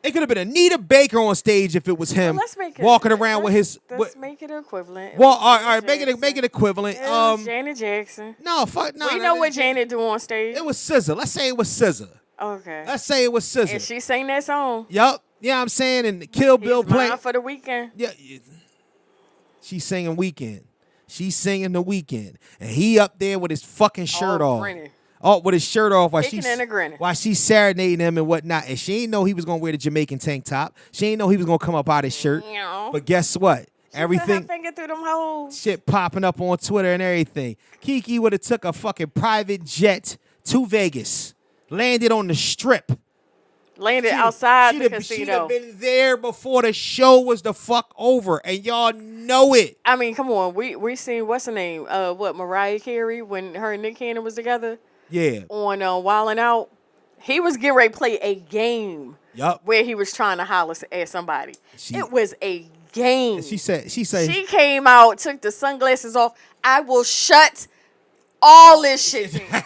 It could have been Anita Baker on stage if it was him walking around with his. Let's make it equivalent. Well, all right, make it equivalent. It was Janet Jackson. No, fuck no. We know what Janet do on stage. It was SZA. Let's say it was SZA. Okay. Let's say it was SZA. And she sang that song. Yup. Yeah, I'm saying, and Kill Bill playing for the weekend. Yeah, she's singing Weekend. She's singing The Weekend, and he up there with his fucking shirt off. Grinning. Oh, with his shirt off while she's serenading him and whatnot. And she ain't know he was gonna wear the Jamaican tank top. She ain't know he was gonna come up out his shirt. But guess what? Everything, finger through them holes. Shit popping up on Twitter and everything. KeKe would have took a fucking private jet to Vegas, landed on the Strip Landed outside the She'd casino. have been there before the show was the fuck over, and y'all know it. I mean, come on. We seen, what's her name? Mariah Carey, when her and Nick Cannon was together Yeah. on Wildin' Out. He was getting ready to play a game. Yup. Where he was trying to holler at somebody. It was a game. She said she came out, took the sunglasses off. I will shut all this shit down.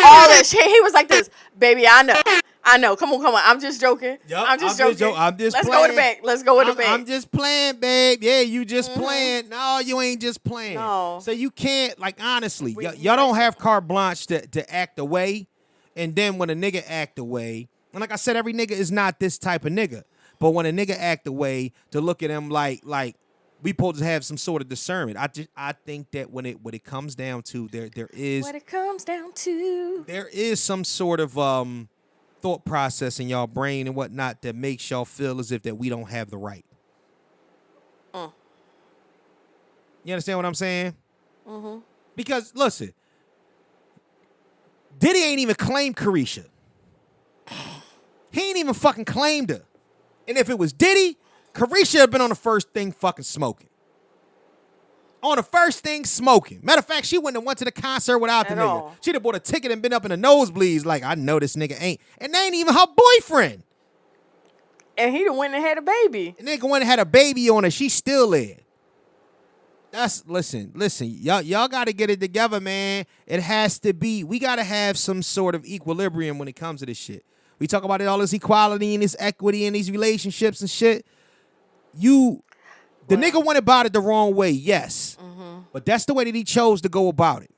All that shit. He was like this, baby. I know. Come on. I'm just joking. Yep, I'm just joking. Let's go in the back. Let's go in the back. I'm just playing, babe. Yeah, you just playing. No, you ain't just playing. No. So you can't, like, honestly, y'all don't have carte blanche to act away. And then when a nigga act away, and like I said, every nigga is not this type of nigga. But when a nigga act away, to look at him like we supposed to have some sort of discernment. I think that when it comes down to there is some sort of thought process in y'all brain and whatnot that makes y'all feel as if that we don't have the right. You understand what I'm saying? Mm-hmm. Because listen, Diddy ain't even claimed Carisha. He ain't even fucking claimed her. And if it was Diddy, Carisha had been on the first thing fucking smoking. On the first thing smoking. Matter of fact, she wouldn't have went to the concert without the nigga. She'd have bought a ticket and been up in the nosebleeds like, I know this nigga ain't. And they ain't even her boyfriend. And he went and had a baby. And nigga went and had a baby on her. She's still there. Listen. Y'all got to get it together, man. It has to be. We got to have some sort of equilibrium when it comes to this shit. We talk about all this equality and this equity and these relationships and shit. The nigga went about it the wrong way, yes. Mm-hmm. But that's the way that he chose to go about it.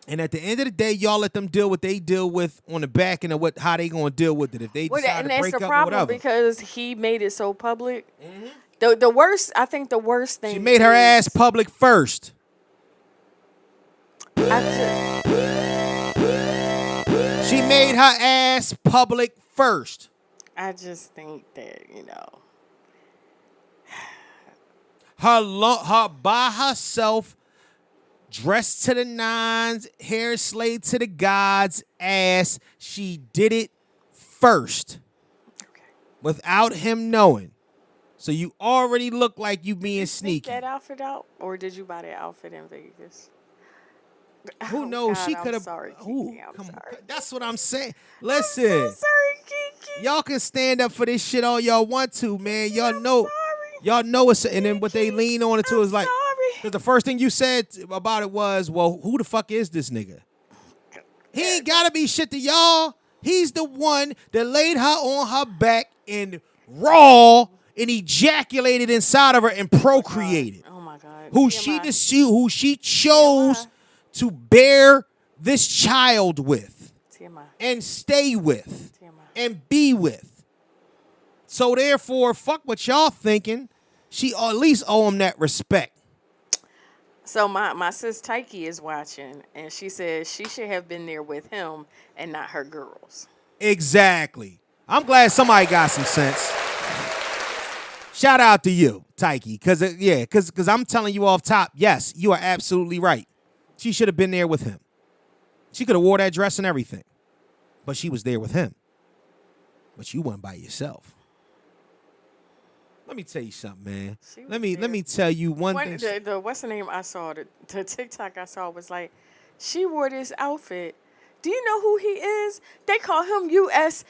And at the end of the day, y'all let them deal what they deal with on the back end of how they going to deal with it. If they decide to break up or whatever. And that's the problem because he made it so public. Mm-hmm. The worst thing. She made her ass public first. She made her ass public first. I just think that, her by herself, dressed to the nines, hair slayed to the gods, ass. She did it first. Okay. Without him knowing. So you already look like you being sneaky. Did you pick that outfit out, or did you buy that outfit in Vegas? Who knows? God, she could have. Sorry, KeKe. I'm sorry. That's what I'm saying. Listen, I'm so sorry, KeKe. Y'all can stand up for this shit all y'all want to, man. Y'all know it's. And then what they lean on it to is like, because the first thing you said about it was, well, who the fuck is this nigga? He ain't gotta be shit to y'all. He's the one that laid her on her back and raw. And ejaculated inside of her and procreated. Oh my God. Who she chose to bear this child with. And stay with. And be with. So therefore, fuck what y'all thinking. She at least owe him that respect. So my sis Tyke is watching, and she says she should have been there with him and not her girls. Exactly. I'm glad somebody got some sense. Shout out to you, Tyke, because I'm telling you off top, yes, you are absolutely right. She should have been there with him. She could have wore that dress and everything, but she was there with him. But you weren't by yourself. Let me tell you something, man. Let me tell you one thing. What's the name I saw? The TikTok I saw was like, she wore this outfit. Do you know who he is? They call him USHER.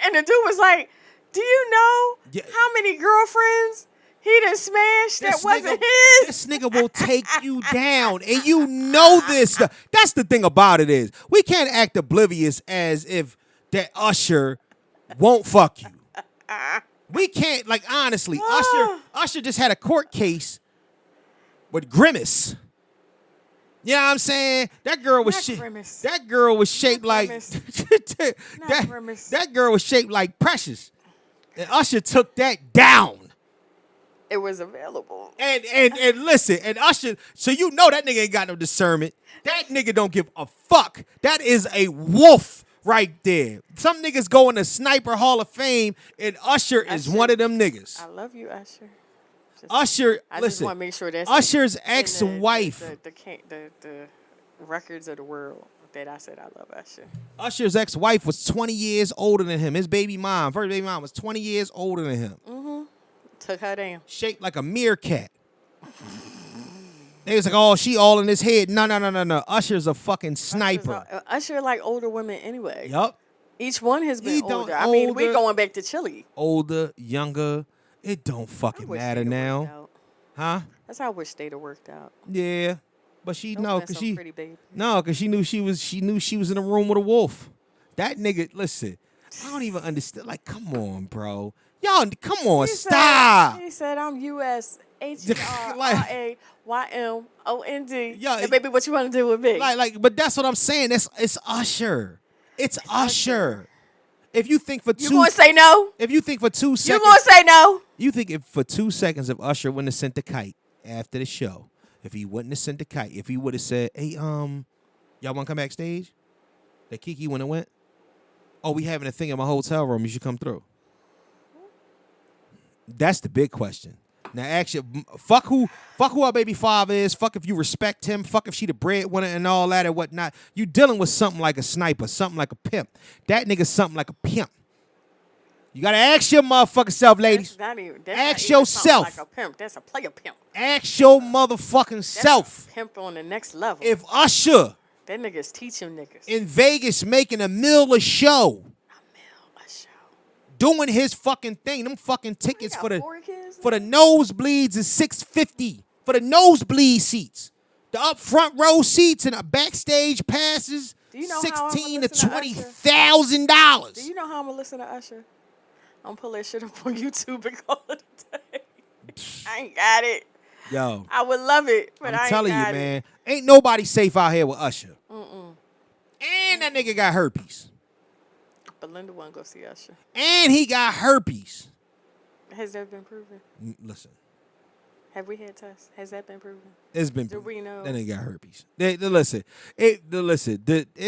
And the dude was like, do you know how many girlfriends he done smashed that wasn't his? This nigga will take you down. And you know this. That's the thing about it is, we can't act oblivious as if that Usher won't fuck you. We can't, like, honestly, Usher just had a court case with Grimace. You know what I'm saying? That girl was shaped like that girl was shaped like Precious. And Usher took that down. It was available. And listen, and Usher, so you know that nigga ain't got no discernment. That nigga don't give a fuck. That is a wolf right there. Some niggas go in the Sniper Hall of Fame, and Usher is one of them niggas. I love you, Usher. I just want to make sure that's Usher's ex-wife. The records of the world. that I said I love Usher. Usher's ex-wife was 20 years older than him. His baby mom, first baby mom, was 20 years older than him. Took her down. Shaped like a meerkat. They was like, oh, she all in his head. No. Usher's a fucking sniper. Usher like older women anyway. Yup. Each one has He been don't older. I mean, we older. going back to Chili. Older, younger. It don't fucking matter now. Huh? That's how I wish they'd have worked out. Yeah. But she Those no, been cause some she pretty babies. no, cause she knew she was in a room with a wolf. That nigga, listen, I don't even understand. Like, come on, bro. Y'all, come on, stop. He said, I'm USHERRAYMOND. Yo, And baby, what you want to do with me? But that's what I'm saying. It's Usher. It's Usher. If you think for You gonna say no? if you think for 2 seconds, You gonna say no? you think if for 2 seconds if Usher wouldn't have sent the kite after the show, if he wouldn't have sent the kite, if he would have said, hey, y'all want to come backstage? That KeKe wouldn't have went. Oh, we having a thing in my hotel room. You should come through. That's the big question. Now, actually, fuck who our baby father is. Fuck if you respect him. Fuck if she the breadwinner and all that and whatnot. You dealing with something like a sniper, something like a pimp. That nigga's something like a pimp. You gotta ask your motherfucking self, ladies. That's Ask not even yourself. something like a pimp. That's a player pimp. Ask your motherfucking That's self. a pimp on the next level. If Usher That nigga's teaching niggas. in Vegas making $1 million a show, Usher. doing his fucking thing, them fucking tickets got for the 4 kids for the nosebleeds is $650 for the nosebleed seats. The up front row seats and the backstage passes, Do you know how I'ma $16,000 to listen to Usher? $20,000. Do you know how I'm gonna listen to Usher? I'm gonna pull that shit up on YouTube and call it a day. I ain't got it. Yo, I would love it, but I'm I ain't telling you, got man, ain't nobody safe out here with Usher. And that nigga got herpes. But Linda wanna go see Usher. And he got herpes. Has that been proven? Listen, Have we had tests? Has that been proven? it's been. Do we know? That nigga got herpes. Listen, it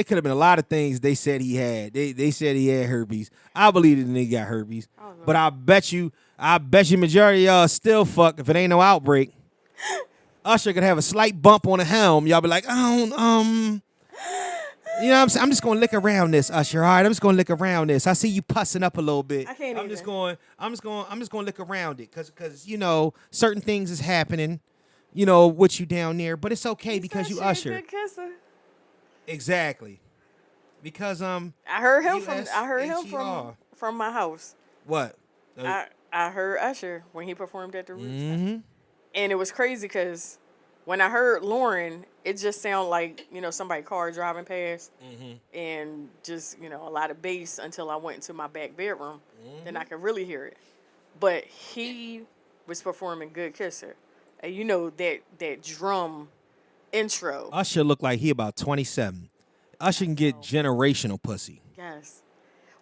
could have been a lot of things they said he had. They said he had herpes. I believe the nigga got herpes. Oh, no. But I bet you majority of y'all still fuck if it ain't no outbreak. Usher could have a slight bump on the helm. Y'all be like, you know what I'm saying? I'm just gonna lick around this, Usher. All right, I'm just gonna lick around this. I see you pussing up a little bit. I can't I'm just even. gonna lick around it, cause you know certain things is happening, you know, with you down there. But it's okay because you Usher. Good kisser. Exactly. Because I heard him USHER. from my house. What? I heard Usher when he performed at the Roots. Mm-hmm. And it was crazy because when I heard Lauren, it just sounded like, somebody car driving past and just, a lot of bass until I went into my back bedroom. Then I could really hear it. But he was performing Good Kisser. And that drum intro. Usher looked like he about 27. Usher can get generational pussy. Yes.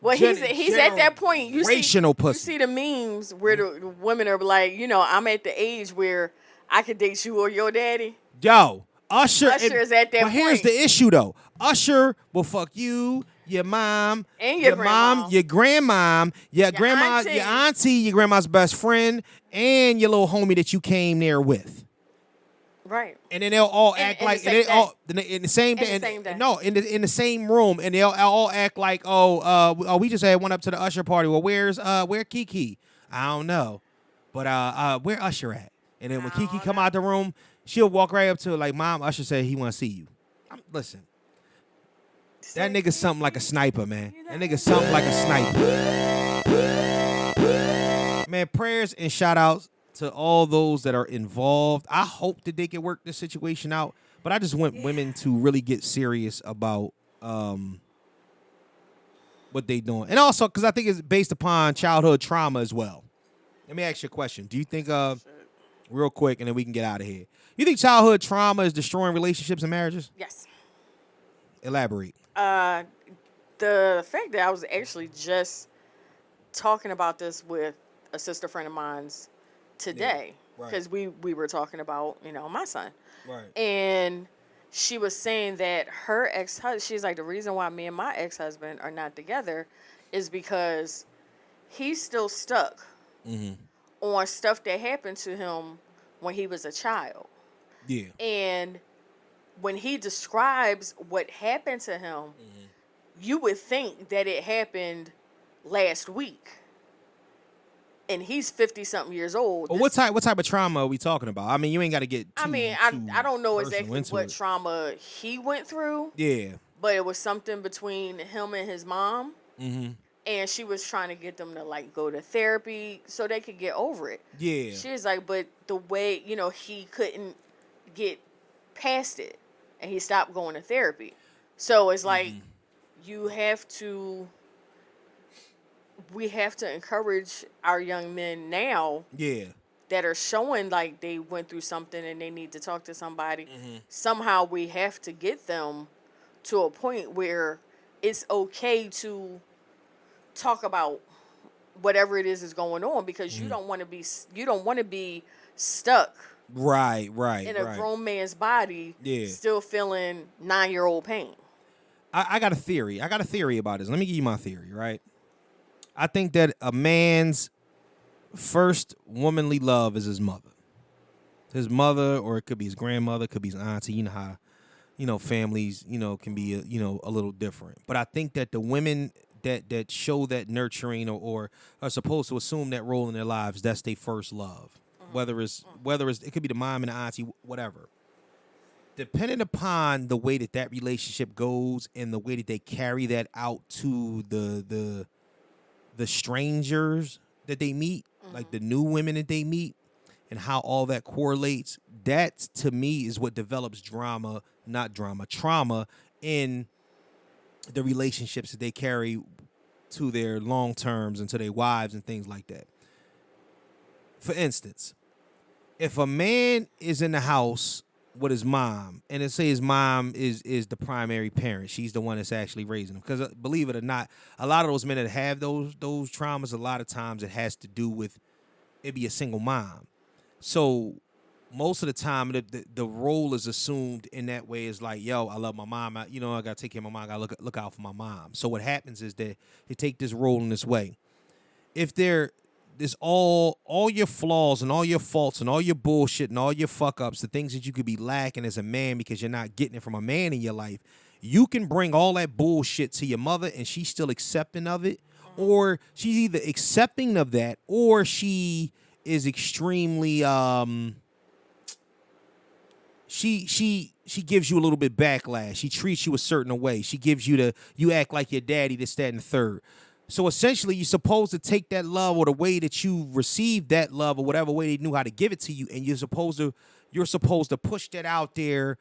Well, he's at that point. Generational pussy. You see the memes where the women are like, I'm at the age where I could date you or your daddy. Yo, Usher is at that But here's point. the issue, though. Usher will fuck you, your mom, And your mom, your grandmom, your grandma, auntie. your auntie, your grandma's best friend, and your little homie that you came there with. Right. And then they'll all act in like the same in the same day. In the same day. No, in the same room, and they'll all act like, we just had one up to the Usher party. Well, where KeKe? I don't know, but where Usher at? And then when KeKe come out the room, she'll walk right up to her like, Mom, Usher said he want to see you. Listen, that nigga's something like a sniper, man. That nigga's something like a sniper. Man, prayers and shout outs to all those that are involved. I hope that they can work this situation out, but I just want women to really get serious about what they doing. And also, because I think it's based upon childhood trauma as well. Let me ask you a question. Do you think, real quick, and then we can get out of here, you think childhood trauma is destroying relationships and marriages? Yes. Elaborate. The fact that I was actually just talking about this with a sister friend of mine's today, because we were talking about, my son. Right. And she was saying that her ex-husband, she's like, the reason why me and my ex-husband are not together is because he's still stuck on stuff that happened to him when he was a child. Yeah. And when he describes what happened to him, you would think that it happened last week. And he's 50-something years old. Well, what type of trauma are we talking about? I mean, you ain't got to get too, I don't know personal exactly into what it. trauma he went through. Yeah. But it was something between him and his mom. Mm-hmm. And she was trying to get them to, like, go to therapy so they could get over it. Yeah. She was like, but the way, he couldn't get past it. And he stopped going to therapy. So it's like, we have to encourage our young men now that are showing like they went through something and they need to talk to somebody. Somehow we have to get them to a point where it's okay to talk about whatever it is going on, because you don't want to be stuck Right. in a grown man's body still feeling 9-year-old pain. I got a theory. I got a theory about this. Let me give you my theory, right? I think that a man's first womanly love is his mother. His mother, or it could be his grandmother, could be his auntie. You know how, families, can be, a little different. But I think that the women that show that nurturing or are supposed to assume that role in their lives, that's their first love. Whether it's it could be the mom and the auntie, whatever. Depending upon the way that relationship goes and the way that they carry that out to the strangers that they meet, like the new women that they meet, and how all that correlates, that to me is what develops trauma in the relationships that they carry to their long terms and to their wives and things like that. For instance, if a man is in the house with his mom, and let's say his mom is the primary parent, she's the one that's actually raising him. Because believe it or not, a lot of those men that have those traumas, a lot of times it has to do with it be a single mom. So most of the time, the role is assumed in that way is like, yo, I love my mom. I gotta take care of my mom. I gotta look out for my mom. So what happens is that they take this role in this way. If there's all your flaws and all your faults and all your bullshit and all your fuck ups, the things that you could be lacking as a man because you're not getting it from a man in your life, you can bring all that bullshit to your mother and she's still accepting of it, or she's either accepting of that or she is extremely she gives you a little bit backlash. She treats you a certain way. She gives you you act like your daddy, this, that, and the third. So essentially, you're supposed to take that love or the way that you received that love or whatever way they knew how to give it to you, and you're supposed to push that out there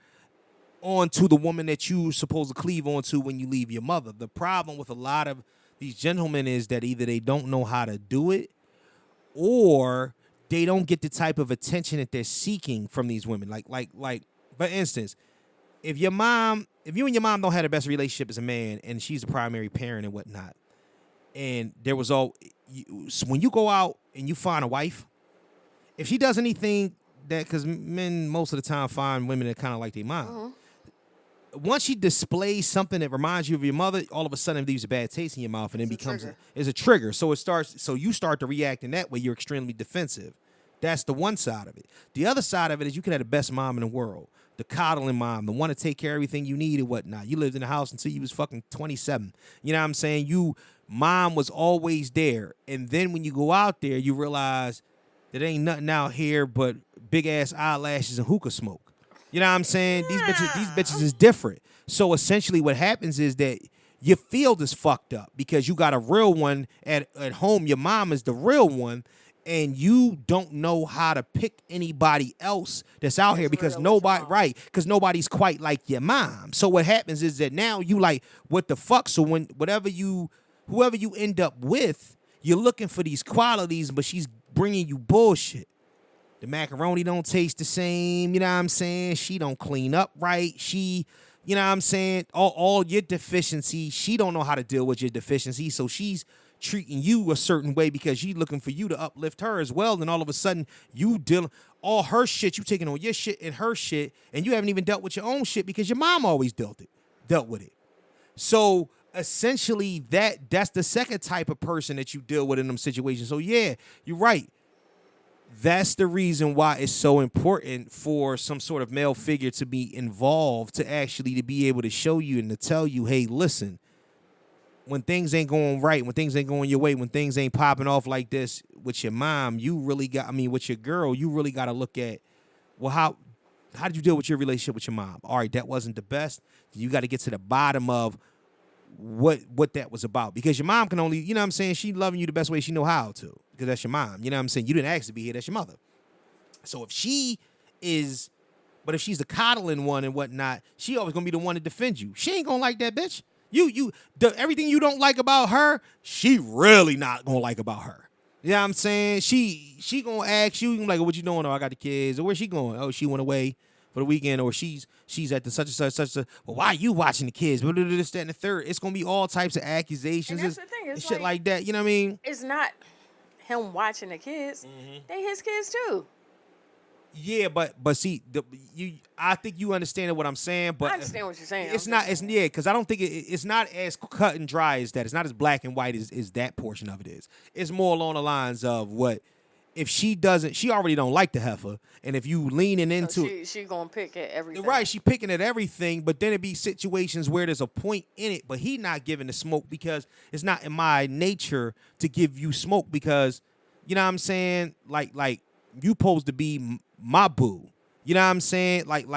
onto the woman that you're supposed to cleave onto when you leave your mother. The problem with a lot of these gentlemen is that either they don't know how to do it, or they don't get the type of attention that they're seeking from these women. Like for instance, if you and your mom don't have the best relationship as a man, and she's the primary parent and whatnot, and there was when you go out and you find a wife, if she does anything that, because men most of the time find women that kind of like their mom. Once she displays something that reminds you of your mother, all of a sudden it leaves a bad taste in your mouth, and then becomes a trigger. So you start to react in that way. You're extremely defensive. That's the one side of it. The other side of it is you could have the best mom in the world, the coddling mom, the one to take care of everything you need and whatnot. You lived in the house until you was fucking 27. You know what I'm saying? Mom was always there. And then when you go out there, you realize that ain't nothing out here but big ass eyelashes and hookah smoke. You know what I'm saying? These bitches is different. So essentially what happens is that your field is fucked up because you got a real one at home. Your mom is the real one, and you don't know how to pick anybody else that's out here because nobody's quite like your mom. So what happens is that now you like, what the fuck? So whoever you end up with, you're looking for these qualities, but she's bringing you bullshit. The macaroni don't taste the same, you know what I'm saying? She don't clean up right. She, you know what I'm saying? All your deficiencies, she don't know how to deal with your deficiencies, so she's treating you a certain way because she's looking for you to uplift her as well. Then all of a sudden, you deal all her shit, you taking on your shit and her shit, and you haven't even dealt with your own shit because your mom always dealt with it. So essentially, that's the second type of person that you deal with in them situations. So yeah, you're right. That's the reason why it's so important for some sort of male figure to be involved, to actually to be able to show you and to tell you, hey, listen, when things ain't going right, when things ain't going your way, when things ain't popping off like this with your mom, you really got, with your girl, you really got to look at, well, how did you deal with your relationship with your mom? All right, that wasn't the best. You got to get to the bottom of what that was about, because your mom can only, you know what I'm saying, she loving you the best way she know how to, because that's your mom. You know what I'm saying? You didn't ask to be here, that's your mother. So if she's the coddling one and whatnot, she always gonna be the one to defend you. She ain't gonna like that bitch. Everything you don't like about her, she really not gonna like about her. You know what I'm saying? She gonna ask you, like, what you doing? Oh, I got the kids. Or where's she going? Oh, she went away for the weekend, or she's at the such and such. Well, why are you watching the kids? This, that, and the third. It's gonna be all types of accusations and that's the thing. It's shit like that. You know what I mean? It's not him watching the kids. They his kids too. Yeah, but see, I think you understand what I'm saying. But I understand what you're saying. It's not. It's because I don't think it's not as cut and dry as that. It's not as black and white as that portion of it is. It's more along the lines of what. If she doesn't, she already don't like the heifer, and if you leaning into it, she gonna pick at everything. Right, she picking at everything, but then it be situations where there's a point in it, but he not giving the smoke because it's not in my nature to give you smoke, because you know what I'm saying, like you supposed to be my boo. You know what I'm saying? Like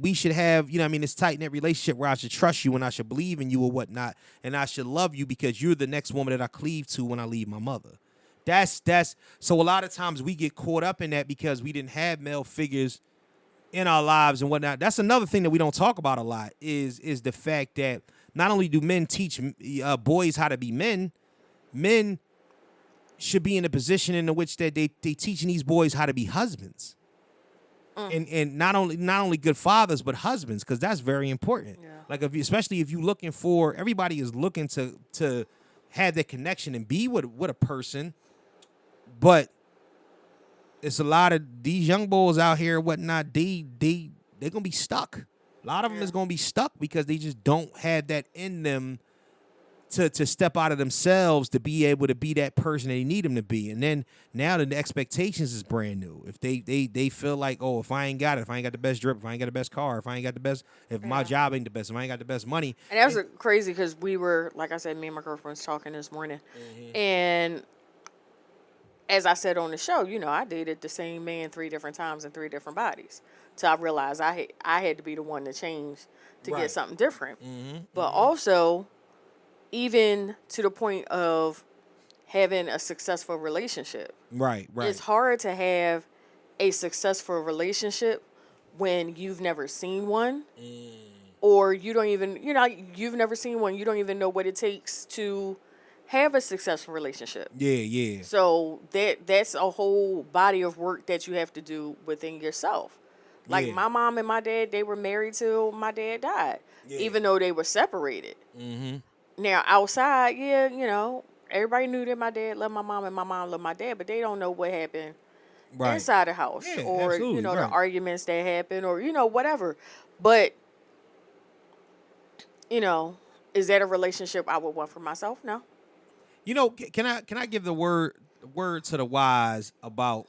we should have, you know what I mean, this tight-knit relationship where I should trust you and I should believe in you or whatnot, and I should love you because you're the next woman that I cleave to when I leave my mother. That's so a lot of times we get caught up in that because we didn't have male figures in our lives and whatnot. That's another thing that we don't talk about a lot is the fact that not only do men teach boys how to be men, men should be in a position in which that they teaching these boys how to be husbands. And not only good fathers but husbands, because that's very important. Yeah. Like especially if you looking for, everybody is looking to have that connection and be with a person. But it's a lot of these young boys out here, whatnot. They're gonna be stuck. A lot of them is gonna be stuck because they just don't have that in them to step out of themselves to be able to be that person they need them to be. And then now the expectations is brand new. If they feel like, oh, if I ain't got it, if I ain't got the best drip, if I ain't got the best car, if I ain't got the best, if my job ain't the best, if I ain't got the best money. And that was crazy because we were, like I said, me and my girlfriend was talking this morning, and as I said on the show, you know, I dated the same man 3 different times in 3 different bodies. So I realized I had to be the one to change to get something different. But also, even to the point of having a successful relationship. Right. It's hard to have a successful relationship when you've never seen one. Or you don't even, you've never seen one. You don't even know what it takes to have a successful relationship. Yeah. So that's a whole body of work that you have to do within yourself. Like my mom and my dad, they were married till my dad died, even though they were separated. Now outside, everybody knew that my dad loved my mom and my mom loved my dad, but they don't know what happened inside the house, or the arguments that happened, or whatever. But is that a relationship I would want for myself? No. Can I give the word to the wise about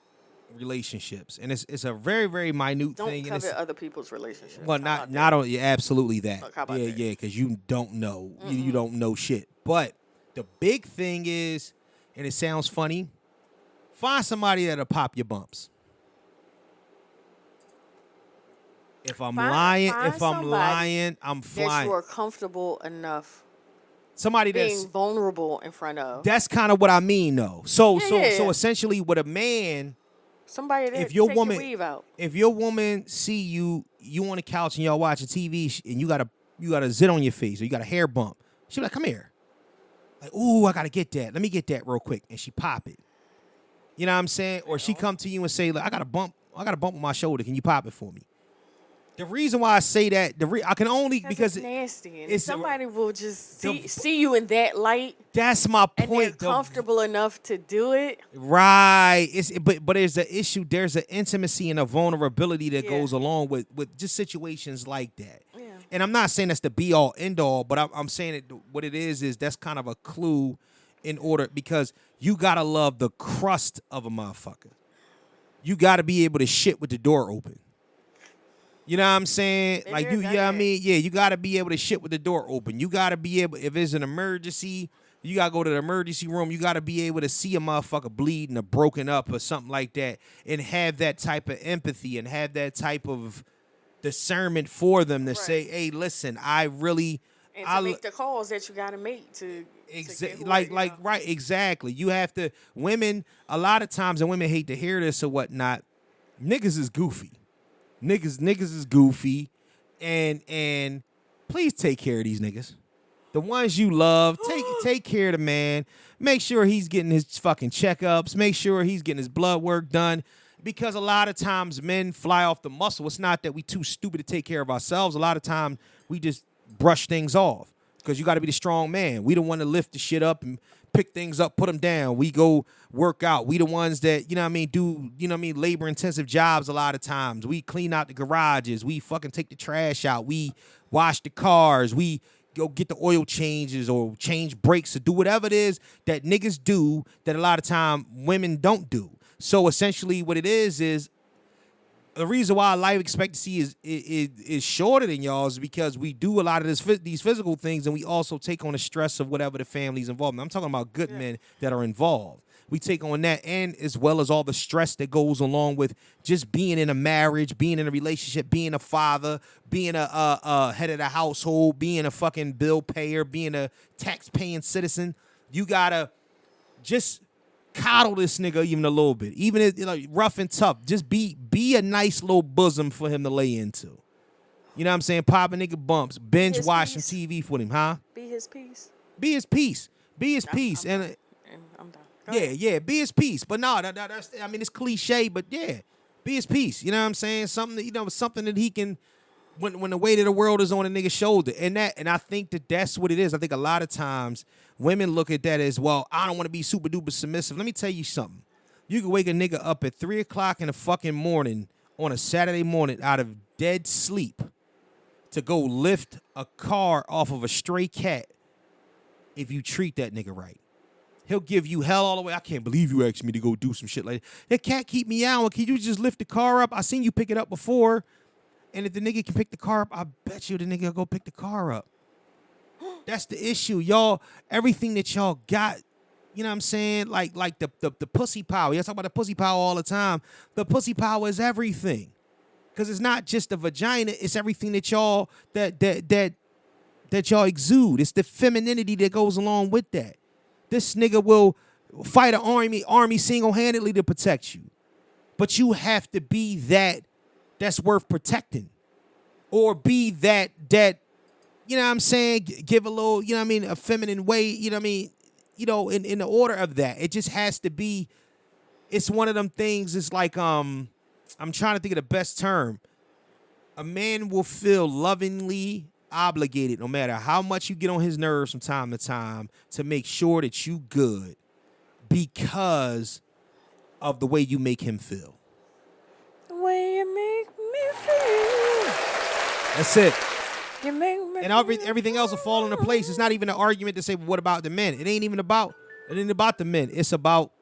relationships? And it's a very, very minute thing. Don't covet other people's relationships. Well, not absolutely that. Yeah, because you don't know. You don't know shit. But the big thing is, and it sounds funny, find somebody that'll pop your bumps. If I'm lying, I'm flying. That you are comfortable enough. Somebody that's being vulnerable in front of. That's kind of what I mean, though. So essentially, with a man, somebody that take your weave out. If your woman see you on the couch and y'all watching TV and you got a zit on your face or you got a hair bump, she be like, "Come here." Like, "Ooh, I gotta get that. Let me get that real quick," and she pop it. You know what I'm saying? Or she come to you and say, "Look, I got a bump on my shoulder. Can you pop it for me?" The reason why I say that, I can only because it's nasty. And somebody will just see you in that light. That's my point. And they're comfortable enough to do it. Right. But there's an issue. There's an intimacy and a vulnerability that goes along with just situations like that. Yeah. And I'm not saying that's the be all end all, but I'm saying it. What it is that's kind of a clue in order, because you gotta love the crust of a motherfucker. you got to be able to shit with the door open. You know what I'm saying? Been Like there, you done know what I that. mean? Yeah, you got to be able to shit with the door open. You got to be able, if it's an emergency, you got to go to the emergency room. You got to be able to see a motherfucker bleeding or broken up or something like that and have that type of empathy and have that type of discernment for them to say, hey, listen, I really... And to make the calls that you got to make to right, exactly. You have to, women, a lot of times, and women hate to hear this or whatnot, niggas is goofy. Niggas is goofy, and please take care of these niggas. The ones you love, take care of the man. Make sure he's getting his fucking checkups. Make sure he's getting his blood work done. Because a lot of times men fly off the muscle. It's not that we too stupid to take care of ourselves. A lot of times we just brush things off. Because you got to be the strong man. We don't want to lift the shit up and pick things up, put them down. We go work out. We the ones that, you know what I mean, do, you know what I mean, labor-intensive jobs a lot of times. We clean out the garages. We fucking take the trash out. We wash the cars. We go get the oil changes or change brakes or do whatever it is that niggas do that a lot of time women don't do. So essentially what it is the reason why life expectancy is shorter than y'all is because we do a lot of these physical things and we also take on the stress of whatever the family's involved in. I'm talking about good men that are involved. We take on that and as well as all the stress that goes along with just being in a marriage, being in a relationship, being a father, being a head of the household, being a fucking bill payer, being a tax-paying citizen. You gotta just coddle this nigga even a little bit, even if like rough and tough. Just be a nice little bosom for him to lay into. You know what I'm saying? Pop a nigga bumps, binge watch some TV for him, huh? Be his peace. Be his peace. Be his peace. And I'm done. yeah, be his peace. But no, that's, I mean, it's cliche, but yeah, be his peace. You know what I'm saying? Something that, you know, something that he can, when the weight of the world is on a nigga's shoulder. And I think that's what it is. I think a lot of times women look at that as, well, I don't want to be super duper submissive. Let me tell you something. You can wake a nigga up at 3 o'clock in the fucking morning on a Saturday morning out of dead sleep to go lift a car off of a stray cat if you treat that nigga right. He'll give you hell all the way. I can't believe you asked me to go do some shit like that. That cat keep me out. Can you just lift the car up? I seen you pick it up before. And if the nigga can pick the car up, I bet you the nigga will go pick the car up. That's the issue. Y'all, everything that y'all got, you know what I'm saying? Like the pussy power. Y'all talk about the pussy power all the time. The pussy power is everything. Because it's not just the vagina, it's everything that y'all that y'all exude. It's the femininity that goes along with that. This nigga will fight an army single-handedly to protect you. But you have to be that's worth protecting. Or be that, you know what I'm saying, give a little, you know what I mean, a feminine way, you know what I mean, you know, in the order of that. It just has to be, it's one of them things, it's like, I'm trying to think of the best term. A man will feel lovingly obligated, no matter how much you get on his nerves from time to time, to make sure that you good because of the way you make him feel. The way you make me feel. That's it. You make me And everything else will fall into place. It's not even an argument to say, well, what about the men? It ain't about the men. It's about,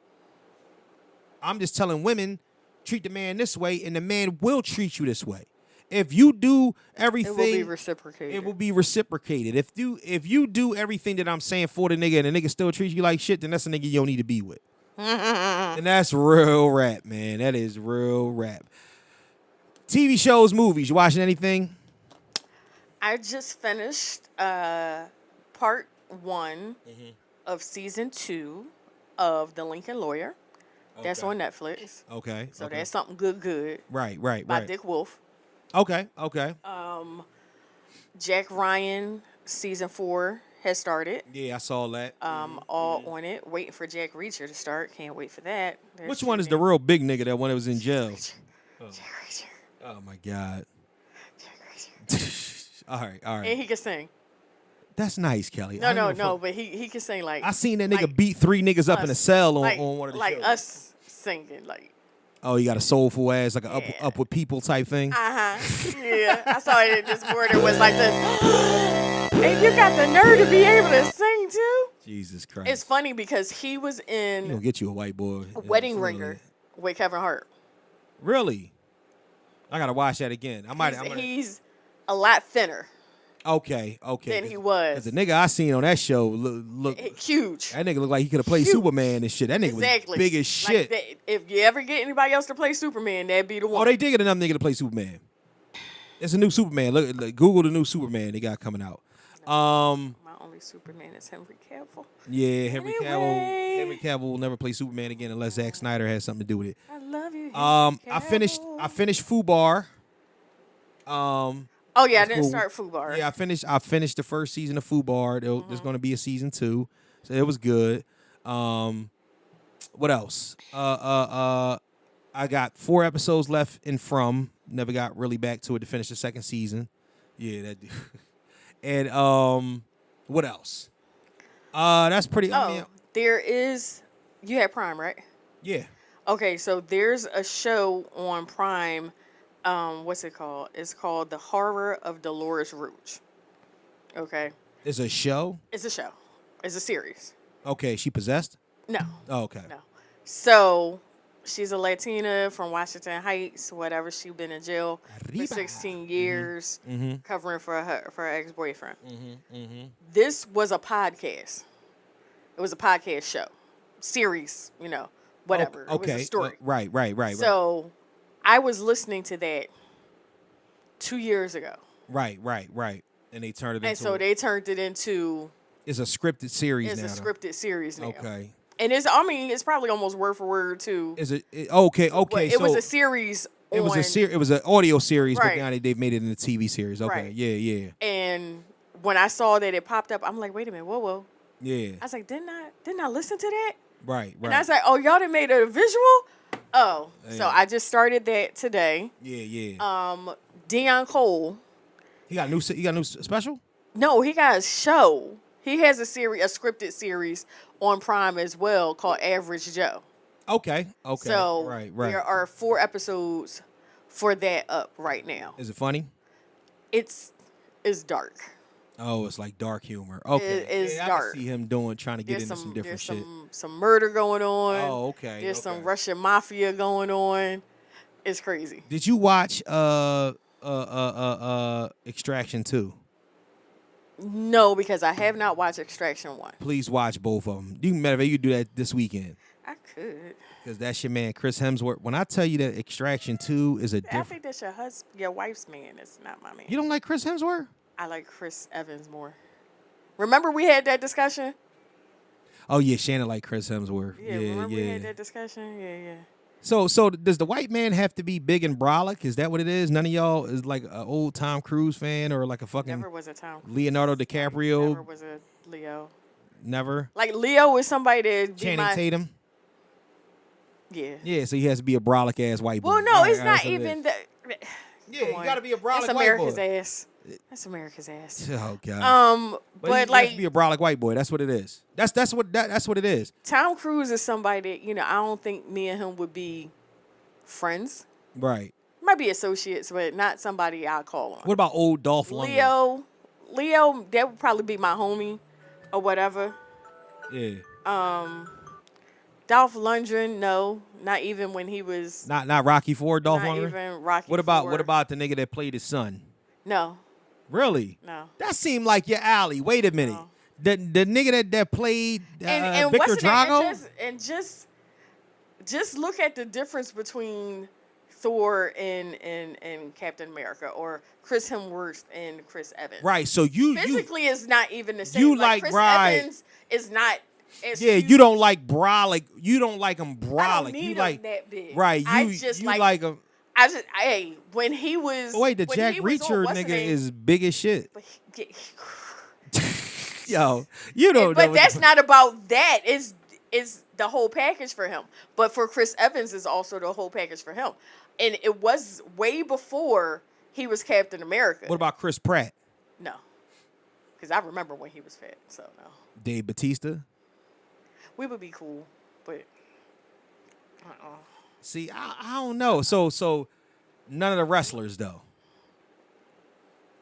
I'm just telling women, treat the man this way, and the man will treat you this way. If you do everything, it will be reciprocated. It will be reciprocated. If you do everything that I'm saying for the nigga and the nigga still treats you like shit, then that's a nigga you don't need to be with. And that's real rap, man. That is real rap. TV shows, movies. You watching anything? I just finished part 1 of season 2 of The Lincoln Lawyer. That's on Netflix. Okay. So that's something good. Right. By Dick Wolf. Okay. Jack Ryan season 4 has started. Yeah, I saw that. All on it. Waiting for Jack Reacher to start. Can't wait for that. Which one is the real big nigga that one that was in jail? Jack Reacher. Oh my God. Jack Reacher. All right. And he can sing. That's nice, Kelly. No, but he can sing like. I seen that nigga beat 3 niggas up in a cell on one of the shows. Like us singing, like. Oh, you got a soulful ass, like a up with people type thing? Yeah, I saw it in this board. It was like this. And you got the nerve to be able to sing, too? Jesus Christ. It's funny because he was in. He'll get you a white boy. Wedding Ringer with Kevin Hart. Really? I gotta watch that again. He's a lot thinner Okay. than he was. The nigga I seen on that show look huge. That nigga looked like he could have played Superman and shit. That nigga was big as shit. Like if you ever get anybody else to play Superman, that'd be the one. Oh, they did get another nigga to play Superman. It's a new Superman. Look, Google the new Superman they got coming out. My only Superman is Henry Cavill. Yeah, Henry Cavill. Anyway. Henry Cavill will never play Superman again unless Zack Snyder has something to do with it. I love you. I finished Fubar. Oh yeah, I didn't cool. start Fubar. Yeah, I finished the first season of Fubar. There's going to be a season 2, so it was good. What else? I got 4 episodes left in From. Never got really back to it to finish the second season. Yeah, that. And what else? That's pretty. There is. You had Prime, right? Yeah. Okay, so there's a show on Prime. What's it called? It's called The Horror of Dolores Rouge. Okay. It's a show? It's a show. It's a series. Okay, she possessed? No. Oh, okay. No. So she's a Latina from Washington Heights, whatever. She's been in jail for 16 years, covering for her ex-boyfriend. This was a podcast. It was a podcast show. Series, whatever. Okay. It was a story. Right. So I was listening to that 2 years ago. Right. And they turned it into... And so they turned it into... It's a scripted series now. It's a scripted series now. Okay. And it's probably almost word for word too. Is it okay? But it was a series. It was an audio series, Right. but now they've made it in a TV series. Okay, Right. Yeah. And when I saw that it popped up, I'm like, wait a minute, whoa. Yeah. I was like, didn't I listen to that? Right. And I was like, oh, y'all done made it a visual? Oh, Yeah. so I just started that today. Yeah. Deion Cole. He got a new special? No, he got a show. He has a scripted series on Prime as well called Average Joe. Okay. So right. there are 4 episodes for that up right now. Is it funny? It's dark. Oh, it's like dark humor. Okay. It is I dark. can see him trying to get into some different shit. Some murder going on. Oh, okay. There's some Russian mafia going on. It's crazy. Did you watch Extraction 2? No, because I have not watched Extraction 1. Please watch both of them. You do that this weekend. I could. Because that's your man, Chris Hemsworth. When I tell you that Extraction 2 is a I different... think that's your wife's man. It's not my man. You don't like Chris Hemsworth? I like Chris Evans more. Remember we had that discussion? Oh, yeah, Shannon like Chris Hemsworth. Yeah, remember we had that discussion? Yeah. So does the white man have to be big and brolic? Is that what it is? None of y'all is like an old Tom Cruise fan or like a fucking Never was a Tom Cruise. Leonardo DiCaprio? Never was a Leo. Never? Like Leo is somebody that Channing Tatum? Yeah. Yeah, so he has to be a brolic ass white boy. Well, no, it's not even that. Yeah, you gotta be a brolic That's white America's boy. ass. That's America's ass. Oh God. But he has like to be a brolic white boy. That's what it is. That's what it is. Tom Cruise is somebody that I don't think me and him would be friends. Right. Might be associates, but not somebody I'll call on. What about old Dolph Lundgren? Leo, that would probably be my homie or whatever. Yeah. Dolph Lundgren, no, not even when he was Not Rocky IV, Dolph not Lundgren? even Rocky. What about IV. the nigga that played his son? No, Really? no. That seemed like your alley. Wait a minute. No. The nigga that played And Victor what's Drago? and just look at the difference between Thor and Captain America, or Chris Hemsworth and Chris Evans. Right. So you Physically, it's not even the same. you like Chris right. Evans is not. As yeah, huge. you don't like brolic. You don't like him brolic. I don't need you him like that big. right. I You just like him. When he was. Oh, wait, the when Jack he was Reacher on, nigga is big as shit. But Yo, you don't know. But that's not about that. It's the whole package for him. But for Chris Evans, is also the whole package for him. And it was way before he was Captain America. What about Chris Pratt? No. Because I remember when he was fat, so no. Dave Bautista? We would be cool, but See, I don't know. So none of the wrestlers though.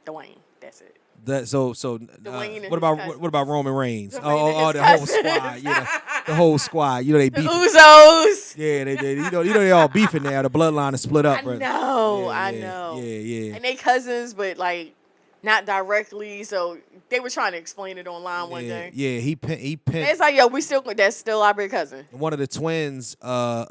Dwayne, that's it. What Dwayne and about his cousins. what about Roman Reigns? Dwayne Oh, and the his whole cousins. squad. Yeah, The whole squad. You know they The beefing. Uzos. Yeah, they you know they all beefing now. The bloodline is split up. I Right? know, Yeah, I yeah, know. Yeah. And they cousins, but like not directly. So they were trying to explain it online one day. Yeah, he pent. It's like, yo, that's still our big cousin. One of the twins, I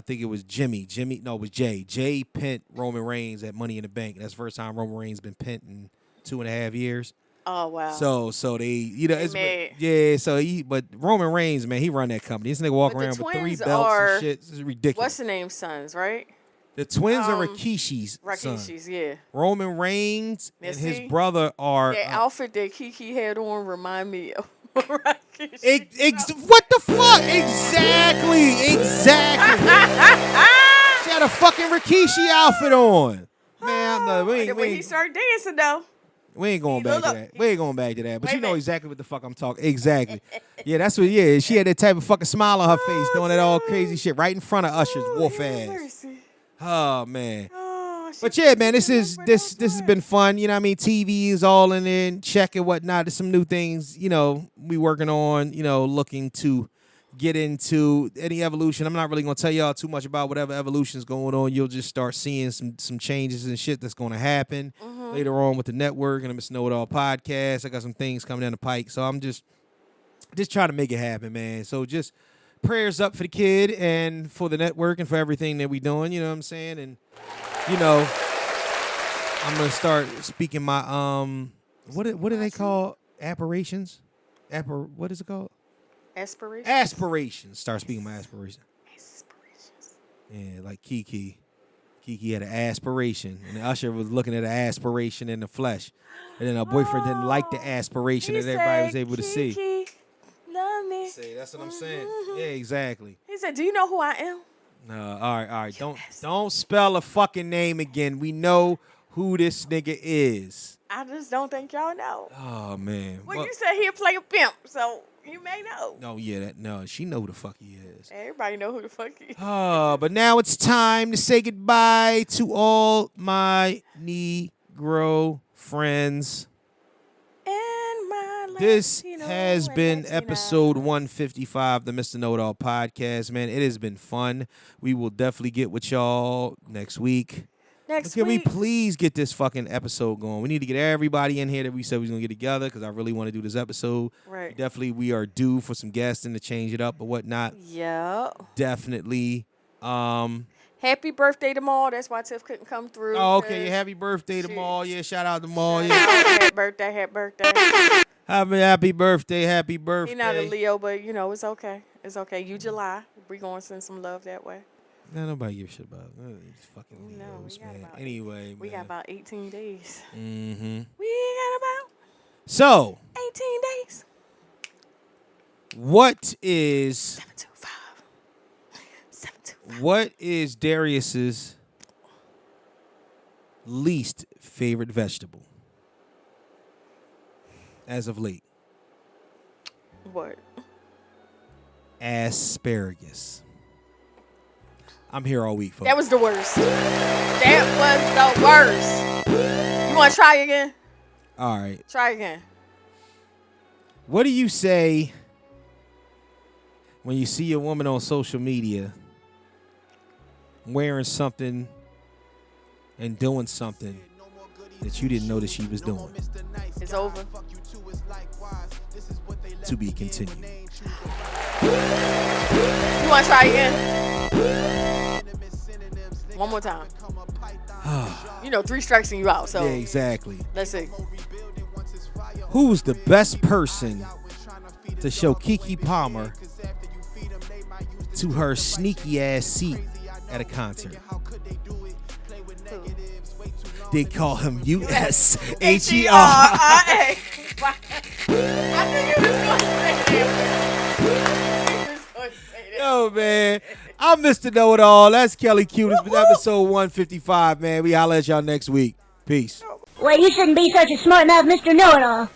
think it was Jimmy. No, it was Jay. Jay pent Roman Reigns at Money in the Bank. That's the first time Roman Reigns been pent in 2.5 years. Oh wow. So they, you know, They it's mad. yeah. So but Roman Reigns, man, he run that company. This nigga walk But the around with 3 twins belts are- and shit. This is ridiculous. What's the name? Sons, right? The twins are Rikishi's son. Rakishi's, yeah. Roman Reigns Yeah, and his see? brother are. That outfit that KeKe had on remind me of Rakishi. What the fuck? Exactly. She had a fucking Rikishi outfit on. Man, When he started dancing though. we ain't going back to that. We ain't going back to that. But Wait you a know minute. exactly what the fuck I'm talking. Exactly. Yeah, that's what. Yeah, she had that type of fucking smile on her face, doing that all crazy shit right in front of Usher's wolf ass. Mercy. Oh man. Oh, she- But yeah, man, this has been fun. You know what I mean? TV is all in there, check and whatnot. There's some new things, you know, we working on, you know, looking to get into any evolution. I'm not really gonna tell y'all too much about whatever evolution's going on. You'll just start seeing some changes and shit that's gonna happen later on with the network and the Mr. Know It All podcast. I got some things coming down the pike. So I'm just trying to make it happen, man. So just prayers up for the kid and for the network and for everything that we doing, you know what I'm saying? And you know, I'm gonna start speaking my what do they call apparitions? What is it called? Aspirations. Aspirations. Start speaking my aspirations. Aspirations. Yeah, like KeKe. KeKe had an aspiration, and Usher was looking at an aspiration in the flesh, and then her boyfriend didn't like the aspiration He that everybody was said, able to see. "KeKe, love me." See, that's what I'm saying. Yeah, exactly. He said, "Do you know who I am?" No, all right. Don't spell a fucking name again. We know who this nigga is. I just don't think y'all know. Oh man. Well, you said he'll play a pimp, so you may know. No, she know who the fuck he is. Everybody know who the fuck he is. But now it's time to say goodbye to all my Negro friends. And my This Latino has and been Latina. episode 155, the Mr. Know It All podcast, man. It has been fun. We will definitely get with y'all next week. Next Can we week. please get this fucking episode going? We need to get everybody in here that we said we was going to get together because I really want to do this episode. Right. Definitely, we are due for some guests and to change it up or whatnot. Yeah. Definitely. Happy birthday to Maul. That's why Tiff couldn't come through. Oh, okay. 'cause Happy birthday to she- Maul. Yeah, shout out to Maul. Yeah. Happy birthday. Happy birthday. Happy birthday. Happy birthday. He's not a Leo, but you know, it's okay. It's okay. You July. We gonna send some love that way. Nah, nobody gives a shit about these fucking No, Leos, we got man. about Anyway, We got about 18 days. Mm-hmm. We got about So, 18 days. what is 725. 725. what is Darius's least favorite vegetable as of late? What? Asparagus. I'm here all week, folks. That was the worst. That was the worst. You want to try again? All right. Try again. What do you say when you see a woman on social media wearing something and doing something that you didn't know that she was doing? It's over. To be continued. You want to try again? One more time. You know, 3 strikes and you out. So Yeah, exactly. let's see. Who's the best person to show KeKe Palmer to her sneaky ass seat at a concert? They call him USHER. H-E-R-I-A. I knew you was going to say that. You was gonna say that. Yo, man. I'm Mr. Know It All. That's Kelly Q. This is episode 155, man. We holla at y'all next week. Peace. Well, you shouldn't be such a smart mouth, Mr. Know-It-All.